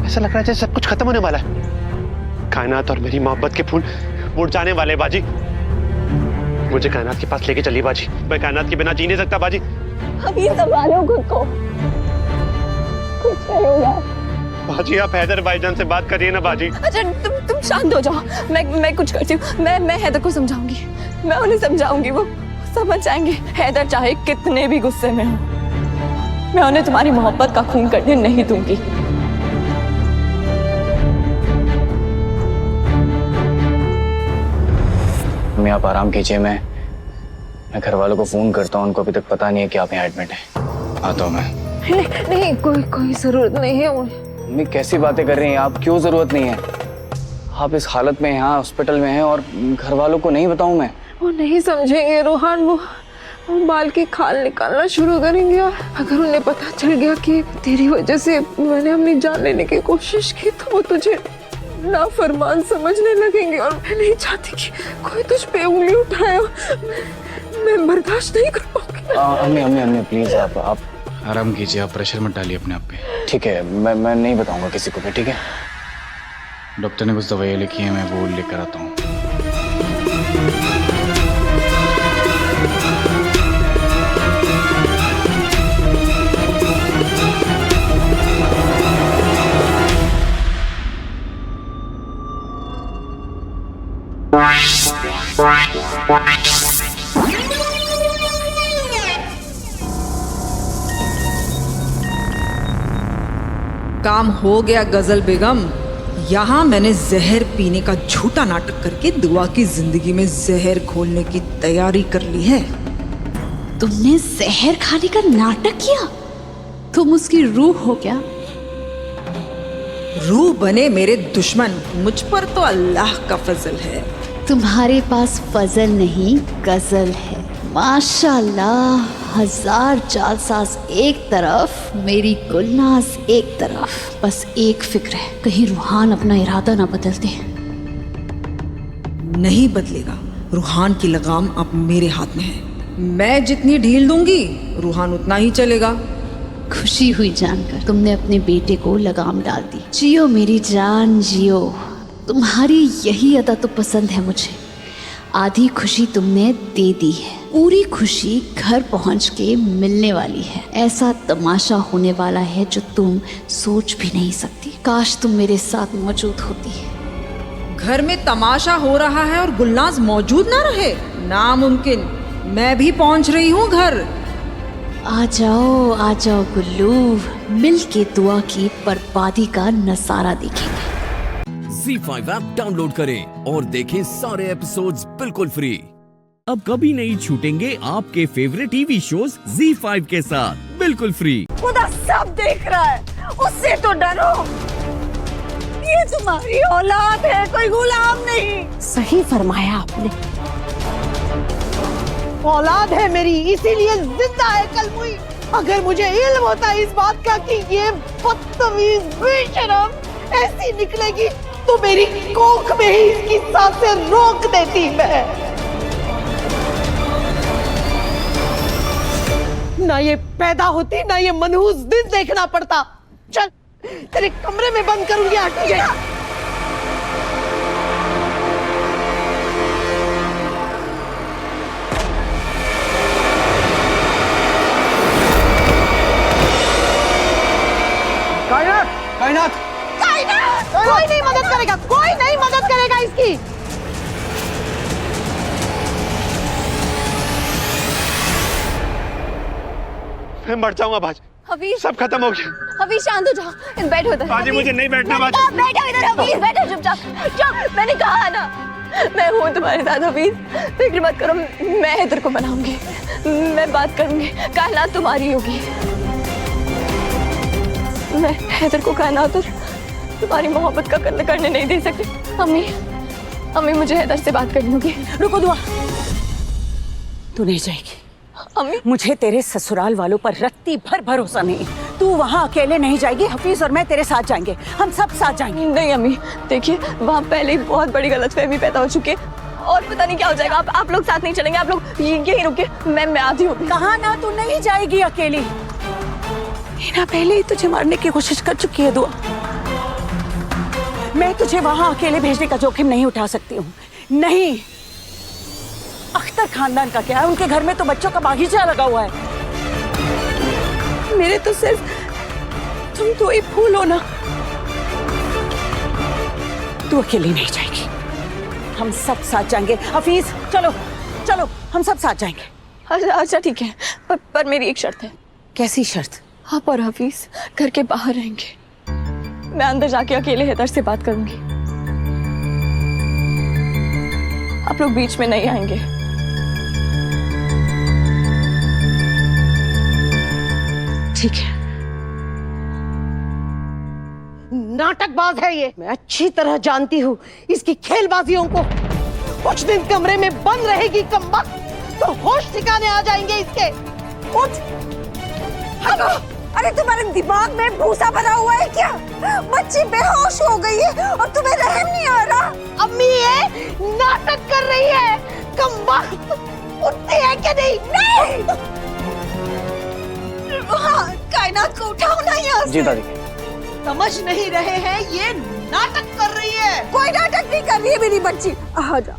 ऐसा लग रहा है जैसे सब कुछ खत्म होने वाला है। कायनात और मेरी मोहब्बत के फूल उड़ जाने वाले बाजी। मुझे कायनात के पास लेके चलिए बाजी। मैं कायनात के बिना जी नहीं सकता बाजी। अभी संभालो खुद को, कुछ नहीं होगा। बाजी, आप हैदर भाईजान से बात करिए ना बाजी। अच्छा, तुम शांत हो जाओ। मैं कुछ करती हूँ। मैं हैदर को समझाऊंगी। मैं उन्हें समझाऊंगी, वो समझ जाएंगे। हैदर चाहे कितने भी गुस्से में हो, मैं उन्हें तुम्हारी मोहब्बत का खून करने नहीं दूंगी। मैं आप आराम कीजिए। मैं घर वालों को फोन करता हूँ। उनको अभी तक पता नहीं है कि आप यहाँ एडमिट हैं। आता हूँ मैं। नहीं, कोई जरूरत नहीं है। मम्मी, कैसी बातें कर रही हैं आप? क्यों जरूरत नहीं है? आप इस हालत में यहाँ हॉस्पिटल में हैं और घर वालों को नहीं बताऊँ मैं? वो नहीं समझेंगे रूहान। वो बाल की खाल निकालना शुरू करेंगे और अगर उन्हें पता चल गया कि तेरी वजह से मैंने अपनी जान लेने की कोशिश की तो वो तुझे नाफरमान समझने लगेंगे। और मैं नहीं चाहती कि कोई तुझ पे उंगली उठाए। मैं बर्दाश्त नहीं कर पाऊंगी। अम्मी प्लीज आप आराम कीजिए। आप प्रेशर मत डालिए अपने आप पे। ठीक है, मैं नहीं बताऊंगा किसी को भी। ठीक है, डॉक्टर ने कुछ दवाइयाँ लिखी हैं, मैं वो लेकर आता हूँ। काम हो गया गजल बेगम। यहाँ मैंने जहर पीने का झूठा नाटक करके दुआ की जिंदगी में जहर घोलने की तैयारी कर ली है। तुमने जहर खाने का नाटक किया? तुम उसकी रूह हो क्या? रूह बने मेरे दुश्मन, मुझ पर तो अल्लाह का फजल है। तुम्हारे पास फजल नहीं गजल है। माशाल्लाह, 1000 जालसाज एक तरफ, मेरी गुलनाज एक तरफ। बस एक फिक्र है, कहीं रूहान अपना इरादा ना बदलते। नहीं बदलेगा। रूहान की लगाम अब मेरे हाथ में है। मैं जितनी ढील दूंगी रूहान उतना ही चलेगा। खुशी हुई जानकर तुमने अपने बेटे को लगाम डाल दी। जियो मेरी जान जियो। तुम्हारी यही अदा तो पसंद है मुझे। आधी खुशी तुमने दे दी है, पूरी खुशी घर पहुंच के मिलने वाली है। ऐसा तमाशा होने वाला है जो तुम सोच भी नहीं सकती। काश तुम मेरे साथ मौजूद होती। घर में तमाशा हो रहा है और गुलनाज मौजूद ना रहे, नामुमकिन। मैं भी पहुंच रही हूँ घर। आ जाओ गुल्लू, मिल के दुआ की बर्बादी का नजारा देखेंगे। Z5 ऐप डाउनलोड करें और देखें सारे एपिसोड्स बिल्कुल फ्री। अब कभी नहीं छूटेंगे आपके फेवरेट टीवी शोज Z5 के साथ बिल्कुल फ्री। खुदा सब देख रहा है, उससे तो डरो। ये तुम्हारी औलाद है, कोई गुलाम नहीं। सही फरमाया आपने, औलाद है मेरी, इसीलिए जिंदा है कलमुई। अगर मुझे इल्म होता इस बात का कि ये बदतमीज बेशरम ऐसी निकलेगी तो मेरी कोख में ही इसकी सांसें रोक देती मैं। ना ये पैदा होती, ना ये मनहूस दिन देखना पड़ता। चल तेरे कमरे में बंद करूंगी। हटिए। कायनात कोई नहीं मदद करेगा, कोई नहीं मदद करेगा इसकी। मैं मर जाऊंगा बाजी। हफीज, सब खत्म हो गया। हफीज शांत हो जाओ, बैठो इधर। बाजी मुझे नहीं बैठना बाजी। बैठो इधर हफीज, बैठो चुपचाप। चुप, मैंने कहा ना मैं हूँ तुम्हारे साथ। हफीज फिक्र मत करो, मैं हैदर को मनाऊंगी, मैं बात करूंगी, कायनात तुम्हारी होगी। मैं हैदर को कायनात और तुम्हारी मोहब्बत का कत्ल करने नहीं दे सकती। अम्मी मुझे हैदर से बात करनी होगी। रुको दुआ, तू नहीं जाएगी। अम्मी, मुझे तेरे ससुराल वालों पर रत्ती भर भरोसा नहीं। तू वहाँ अकेले नहीं जाएगी, हफीज और मैं तेरे साथ जाएंगे, हम सब साथ जाएंगे। नहीं अम्मी, देखिए वहाँ पहले ही बहुत बड़ी गलतफहमी पैदा हो चुकी है और पता नहीं क्या हो जाएगा। आप लोग साथ नहीं चलेंगे, आप लोग यहीं रुके, मैं आती हूँ। कहा ना तू नहीं जाएगी अकेली। हिना पहले ही तुझे मारने की कोशिश कर चुकी है दुआ। मैं तुझे वहां अकेले भेजने का जोखिम नहीं उठा सकती हूँ। नहीं, अख्तर खानदान का क्या है, उनके घर में तो बच्चों का बागीचा लगा हुआ है। मेरे तो सिर्फ तुम तो ही फूल हो ना। तू अकेली नहीं जाएगी, हम सब साथ जाएंगे। हफीज चलो चलो, हम सब साथ जाएंगे। अच्छा ठीक है, पर मेरी एक शर्त है। कैसी शर्त? आप और हफीज घर के बाहर रहेंगे, मैं अंदर जाके अकेले हैदर से बात करूंगी। आप लोग बीच में नहीं आएंगे। ठीक है। नाटकबाज है ये, मैं अच्छी तरह जानती हूँ इसकी खेलबाजियों को। कुछ दिन कमरे में बंद रहेगी कमबख्त तो होश ठिकाने आ जाएंगे इसके। उठ। हेलो, अरे तुम्हारे दिमाग में भूसा भरा हुआ है क्या? बच्ची बेहोश हो गई है और तुम्हें रहम नहीं आ रहा? अम्मी ये नाटक कर रही है, कमबख्त। उठती है क्या? नहीं। हाँ, कायनात को उठाओ ना यहाँ से। जी दादी। समझ नहीं रहे हैं, ये नाटक कर रही है। कोई नाटक नहीं कर रही है मेरी बच्ची। आ जा।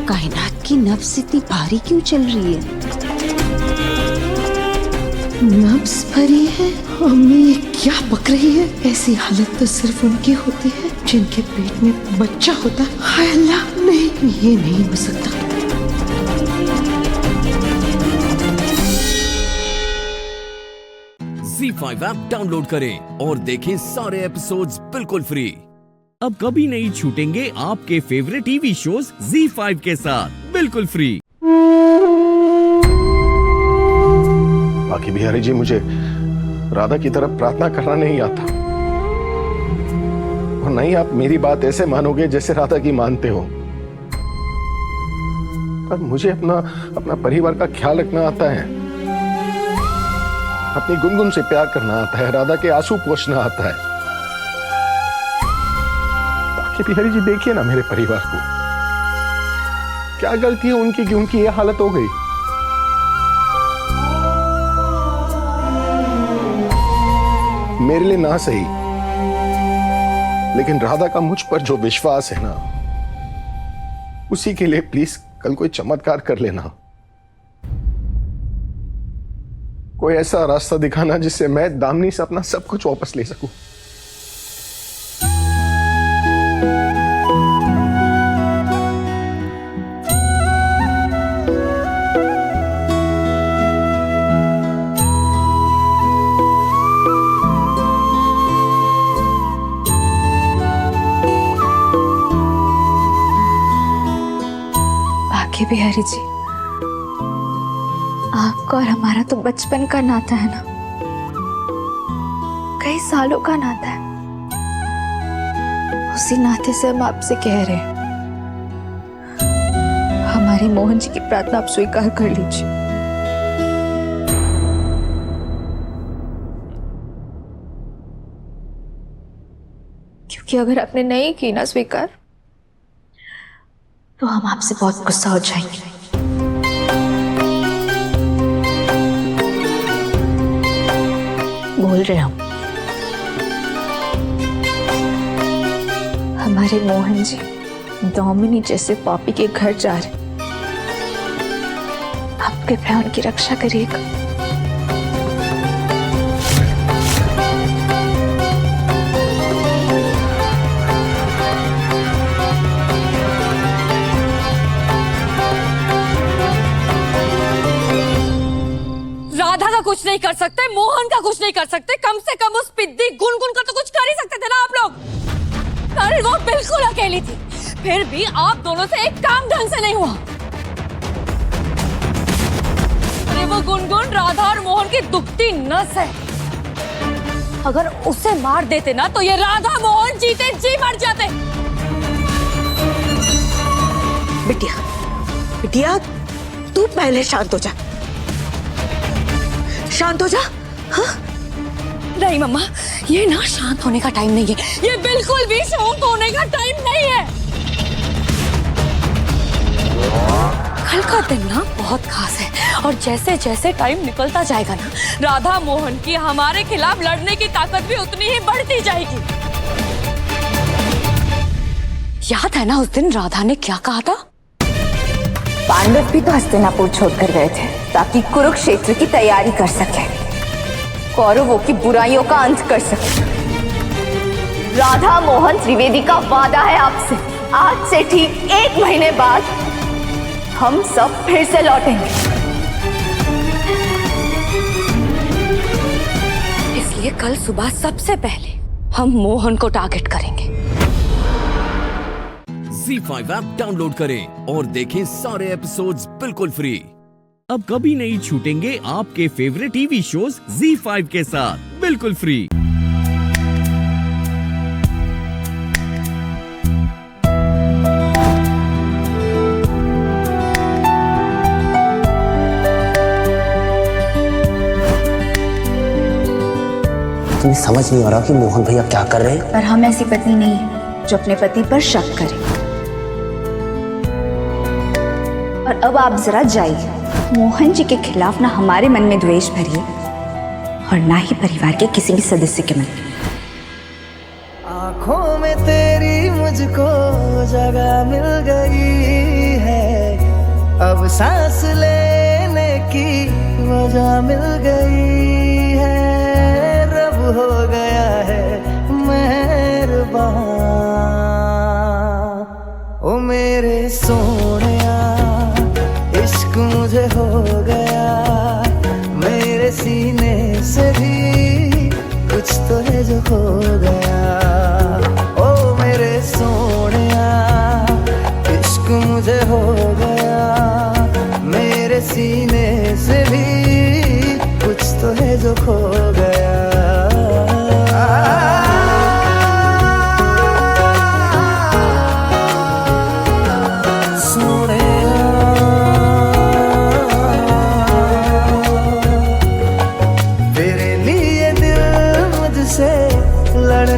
कायनात की नब्ज इतनी भारी क्यों चल रही है? नब्ज भरी है? अम्मी ये क्या बक रही है? ऐसी हालत तो सिर्फ उनकी होती है जिनके पेट में बच्चा होता है। हाय अल्लाह, नहीं ये नहीं हो सकता। Z5 ऐप डाउनलोड करें और देखें सारे एपिसोड्स बिल्कुल फ्री। अब कभी नहीं छूटेंगे आपके फेवरेट टीवी शोज Z5 के साथ बिल्कुल फ्री। बाकी बिहारी जी, मुझे राधा की तरफ प्रार्थना करना नहीं आता, और नहीं आप मेरी बात ऐसे मानोगे जैसे राधा की मानते हो। पर मुझे अपना परिवार का ख्याल रखना आता है, अपनी गुनगुन से प्यार करना आता है, राधा के आंसू पोंछना आता है। बाकी बिहारी जी देखिए ना मेरे परिवार को, क्या गलती है उनकी कि उनकी ये हालत हो गई। मेरे लिए ना सही, लेकिन राधा का मुझ पर जो विश्वास है ना, उसी के लिए प्लीज कल कोई चमत्कार कर लेना। कोई ऐसा रास्ता दिखाना जिससे मैं दामिनी से अपना सब कुछ वापस ले सकूं। भाग्य बिहारी जी, आपका और हमारा तो बचपन का नाता है ना, कई सालों का नाता है। उसी नाते से हम आपसे कह रहे हैं, हमारी मोहन जी की प्रार्थना आप स्वीकार कर लीजिए। क्योंकि अगर आपने नहीं की ना स्वीकार, तो हम आपसे बहुत गुस्सा हो जाएंगे। बोल रहे हम, हमारे मोहन जी दामिनी जैसे पापी के घर जा रहे, आप कृपया उनकी रक्षा करिएगा। राधा का कुछ नहीं कर सकते, मोहन का कुछ नहीं कर सकते, कम से कम उस पिद्दी गुनगुन का तो कुछ कर ही सकते थे ना आप लोग। अरे वो बिल्कुल अकेली थी, फिर भी आप दोनों से एक काम ढंग से नहीं हुआ। अरे वो गुनगुन राधा और मोहन की दुखती नस है, अगर उसे मार देते ना तो ये राधा मोहन जीते जी मर जाते। बिटिया, बिटिया तू पहले शांत हो जा, शांत हो जा। हाँ? नहीं मम्मा, ये ना शांत होने का टाइम नहीं है, ये बिल्कुल भी शांत होने का टाइम नहीं है। कल का दिन ना बहुत खास है, और जैसे जैसे टाइम निकलता जाएगा ना, राधा मोहन की हमारे खिलाफ लड़ने की ताकत भी उतनी ही बढ़ती जाएगी। याद है ना उस दिन राधा ने क्या कहा था? पांडव भी तो हस्तिनापुर छोड़कर गए थे ताकि कुरुक्षेत्र की तैयारी कर सके, कौरवों की बुराइयों का अंत कर सके। राधा मोहन त्रिवेदी का वादा है आपसे, आज से ठीक 1 महीने बाद हम सब फिर से लौटेंगे। इसलिए कल सुबह सबसे पहले हम मोहन को टारगेट करेंगे। ZEE5 ऐप डाउनलोड करें और देखें सारे एपिसोड्स बिल्कुल फ्री। अब कभी नहीं छूटेंगे आपके फेवरेट टीवी शोज ZEE5 के साथ बिल्कुल फ्री। तुम्हें समझ नहीं आ रहा कि मोहन भैया क्या कर रहे हैं? पर हम ऐसी पत्नी नहीं है जो अपने पति पर शक करे। और अब आप जरा जाइए, मोहन जी के खिलाफ ना हमारे मन में द्वेष भरिए और ना ही परिवार के किसी भी सदस्य के मन में। आँखों में तेरी मुझको जगह मिल गई है, अब सांस लेने की वजह मिल गई है, रब हो गया है मेहरबान। ओ मेरे सोनिया इश्क मुझे हो गया, मेरे सीने से भी कुछ तो है जो खो गया। ओ मेरे सोनिया इश्क मुझे हो गया, मेरे सीने से भी कुछ तो है जो खो गया। लड़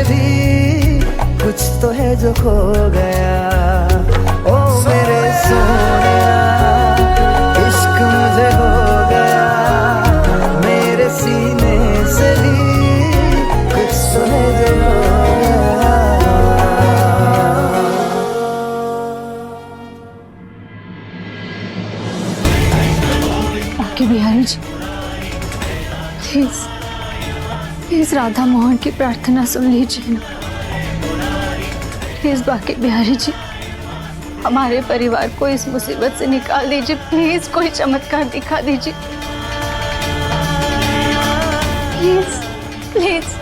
भी कुछ तो है जो खो गया। ओ मेरे सोनिया इश्क मुझे हो गया, मेरे सीने से भी कुछ तो है जो हो गया। बाकी बिहारी जी प्लीज प्लीज राधा मोहन की प्रार्थना सुन लीजिए ना। प्लीज बाकी बिहारी जी हमारे परिवार को इस मुसीबत से निकाल दीजिए। प्लीज कोई चमत्कार दिखा दीजिए प्लीज प्लीज।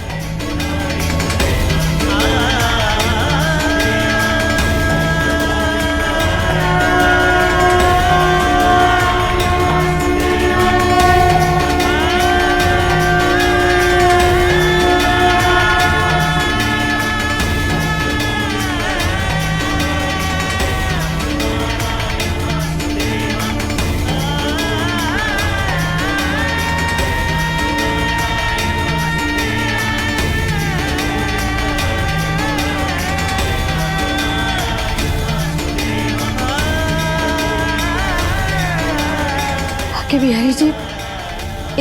कि बिहारी जी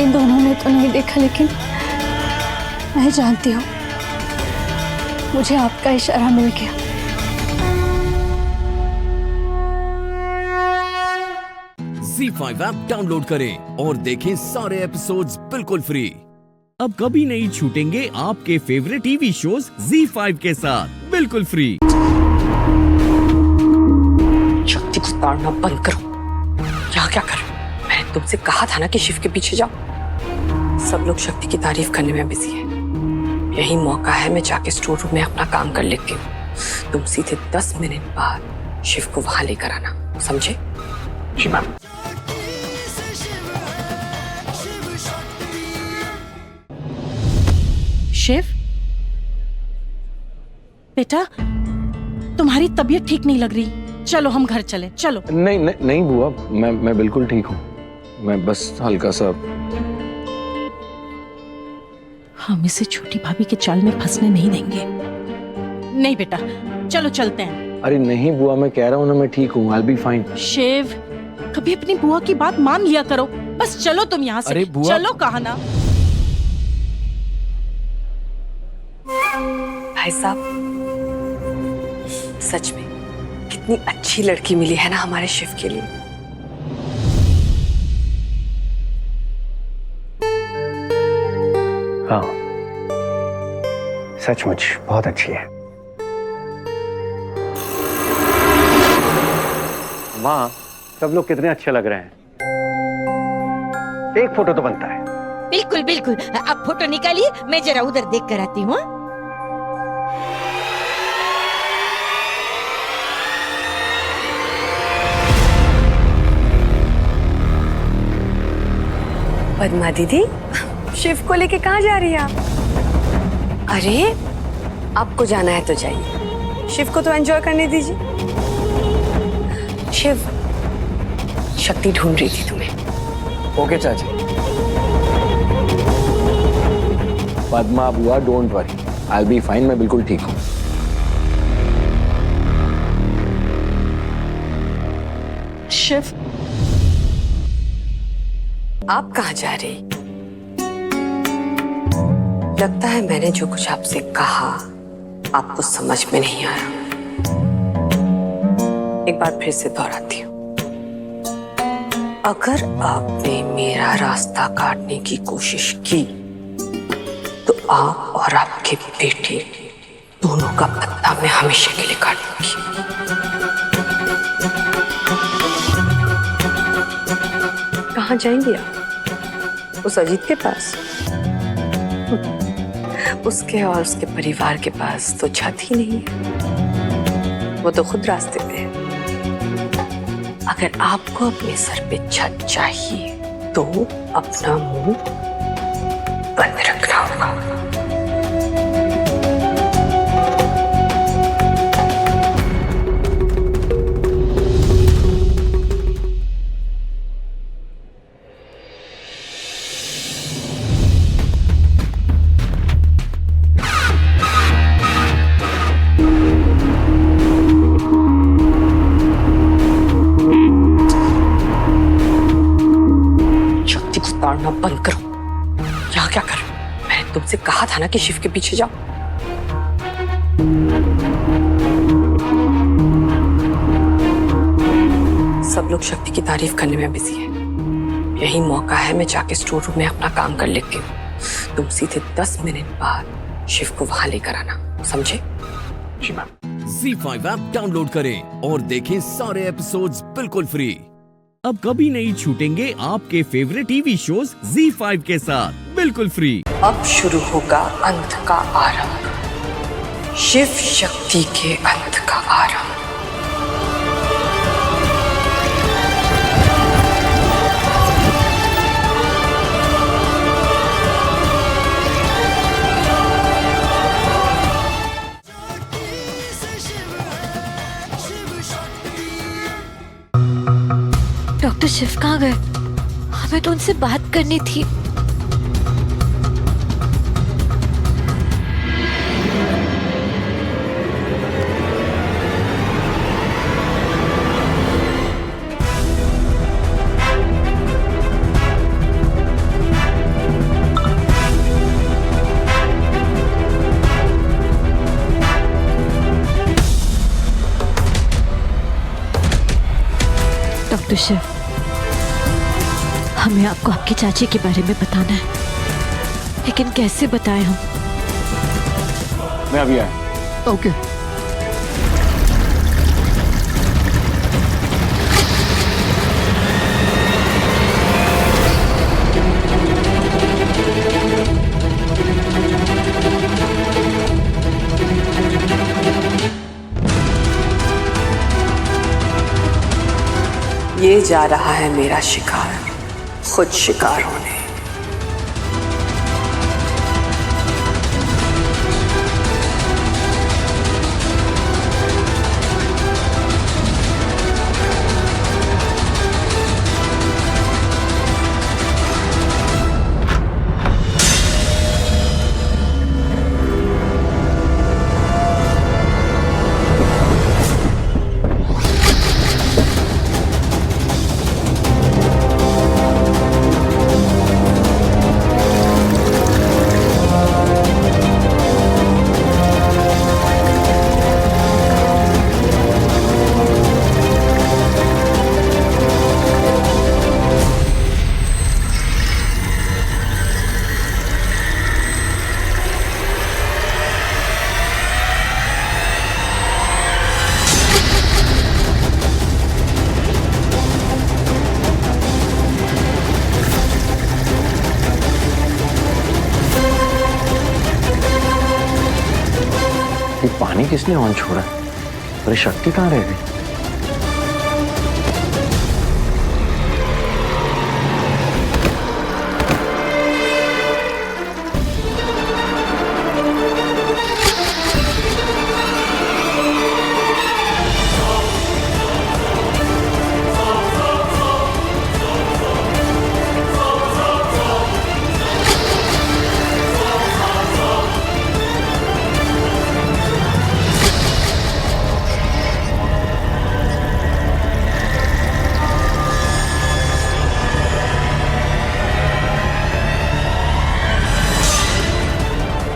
इन दोनों ने तो नहीं देखा, लेकिन मैं जानती हूँ मुझे आपका इशारा मिल गया। ZEE5 ऐप डाउनलोड करें और देखें सारे एपिसोड्स बिल्कुल फ्री। अब कभी नहीं छूटेंगे आपके फेवरेट टीवी शोज ZEE5 के साथ बिल्कुल फ्री। शक्ति को ताड़ना बंद करो। यहाँ क्या कर? मैंने तुमसे कहा था ना कि शिव के पीछे जाओ। सब लोग शक्ति की तारीफ करने में बिजी है। यही मौका है, मैं जाके स्टोर रूम में अपना काम कर लेती हूँ। तुम सीधे 10 मिनट बाद शिव को वहां लेकर आना, समझे? जी मैम। शिव बेटा, तुम्हारी तबीयत ठीक नहीं लग रही, चलो हम घर चलें। चलो। नहीं नहीं नहीं बुआ, मैं बिल्कुल ठीक हूँ। मैं बस हल्का सा। हम इसे छोटी भाभी के चाल में फंसने नहीं देंगे। नहीं बेटा, चलो चलते हैं। अरे नहीं बुआ, मैं कह रहा हूँ ना मैं ठीक हूँ। I'll be fine। शिव, कभी अपनी बुआ की बात मान लिया करो। बस चलो तुम यहाँ से। अरे बुआ। चलो कहा ना। भाई साहब, सच में कितनी अच्छी लड़की मिली है ना हमारे शिव के लिए। हाँ, सचमुच बहुत अच्छी है। माँ, सब लोग कितने अच्छे लग रहे हैं। एक फोटो तो बनता है। बिल्कुल बिल्कुल, अब फोटो निकालिए, मैं जरा उधर देख कर आती हूँ। पद्मा दीदी, शिव को लेके कहाँ जा रही है आप? अरे आपको जाना है तो जाइए, शिव को तो एंजॉय करने दीजिए। शिव, शक्ति ढूंढ रही थी तुम्हें। ओके चाची। पद्मा बुआ, don't worry, I'll be fine। मैं बिल्कुल ठीक हूँ। शिव, आप कहाँ जा रही? लगता है मैंने जो कुछ आपसे कहा आपको समझ में नहीं आया। एक बार फिर से दोहराती हूँ, अगर आपने मेरा रास्ता काटने की कोशिश की तो आप और आपके बेटे दोनों का पत्ता मैं हमेशा के लिए काट दूंगी। कहाँ जाएंगी आप? उस अजीत के पास? उसके और उसके परिवार के पास तो छत ही नहीं है, वो तो खुद रास्ते पे है। अगर आपको अपने सर पे छत चाहिए तो अपना मुंह बंद रखना होगा। बंद करो। यहाँ क्या कर? मैंने तुमसे कहा था ना कि शिव के पीछे जाओ। सब लोग शक्ति की तारीफ करने में बिजी है। यही मौका है, मैं जाके स्टोर रूम में अपना काम कर लेती हूँ। तुम सीधे 10 मिनट बाद शिव को वहां लेकर आना, समझे? जी मैम। Z5 ऐप डाउनलोड करें और देखें सारे एपिसोड्स बिल्कुल फ्री। अब कभी नहीं छूटेंगे आपके फेवरेट टीवी शोज Z5 के साथ बिल्कुल फ्री। अब शुरू होगा अंत का आरंभ, शिव शक्ति के अंत का आरंभ। डॉक्टर शिव कहाँ गए? हमें तो उनसे बात करनी थी। डॉक्टर शिव, हमें आपको आपकी चाची के बारे में बताना है, लेकिन कैसे बताएं हम? मैं अभी आया। ओके। ये जा रहा है मेरा शिकार, खुद शिकार होने। ये पानी किसने ऑन छोड़ा? अरे शक्ति कहाँ रह गई?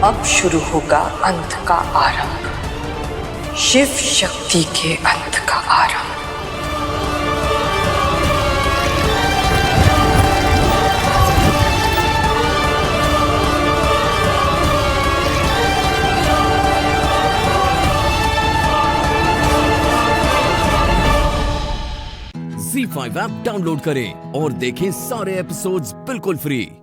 अब शुरू होगा अंत का आरंभ, शिव शक्ति के अंत का आरंभ। Z5 ऐप डाउनलोड करें और देखें सारे एपिसोड्स बिल्कुल फ्री।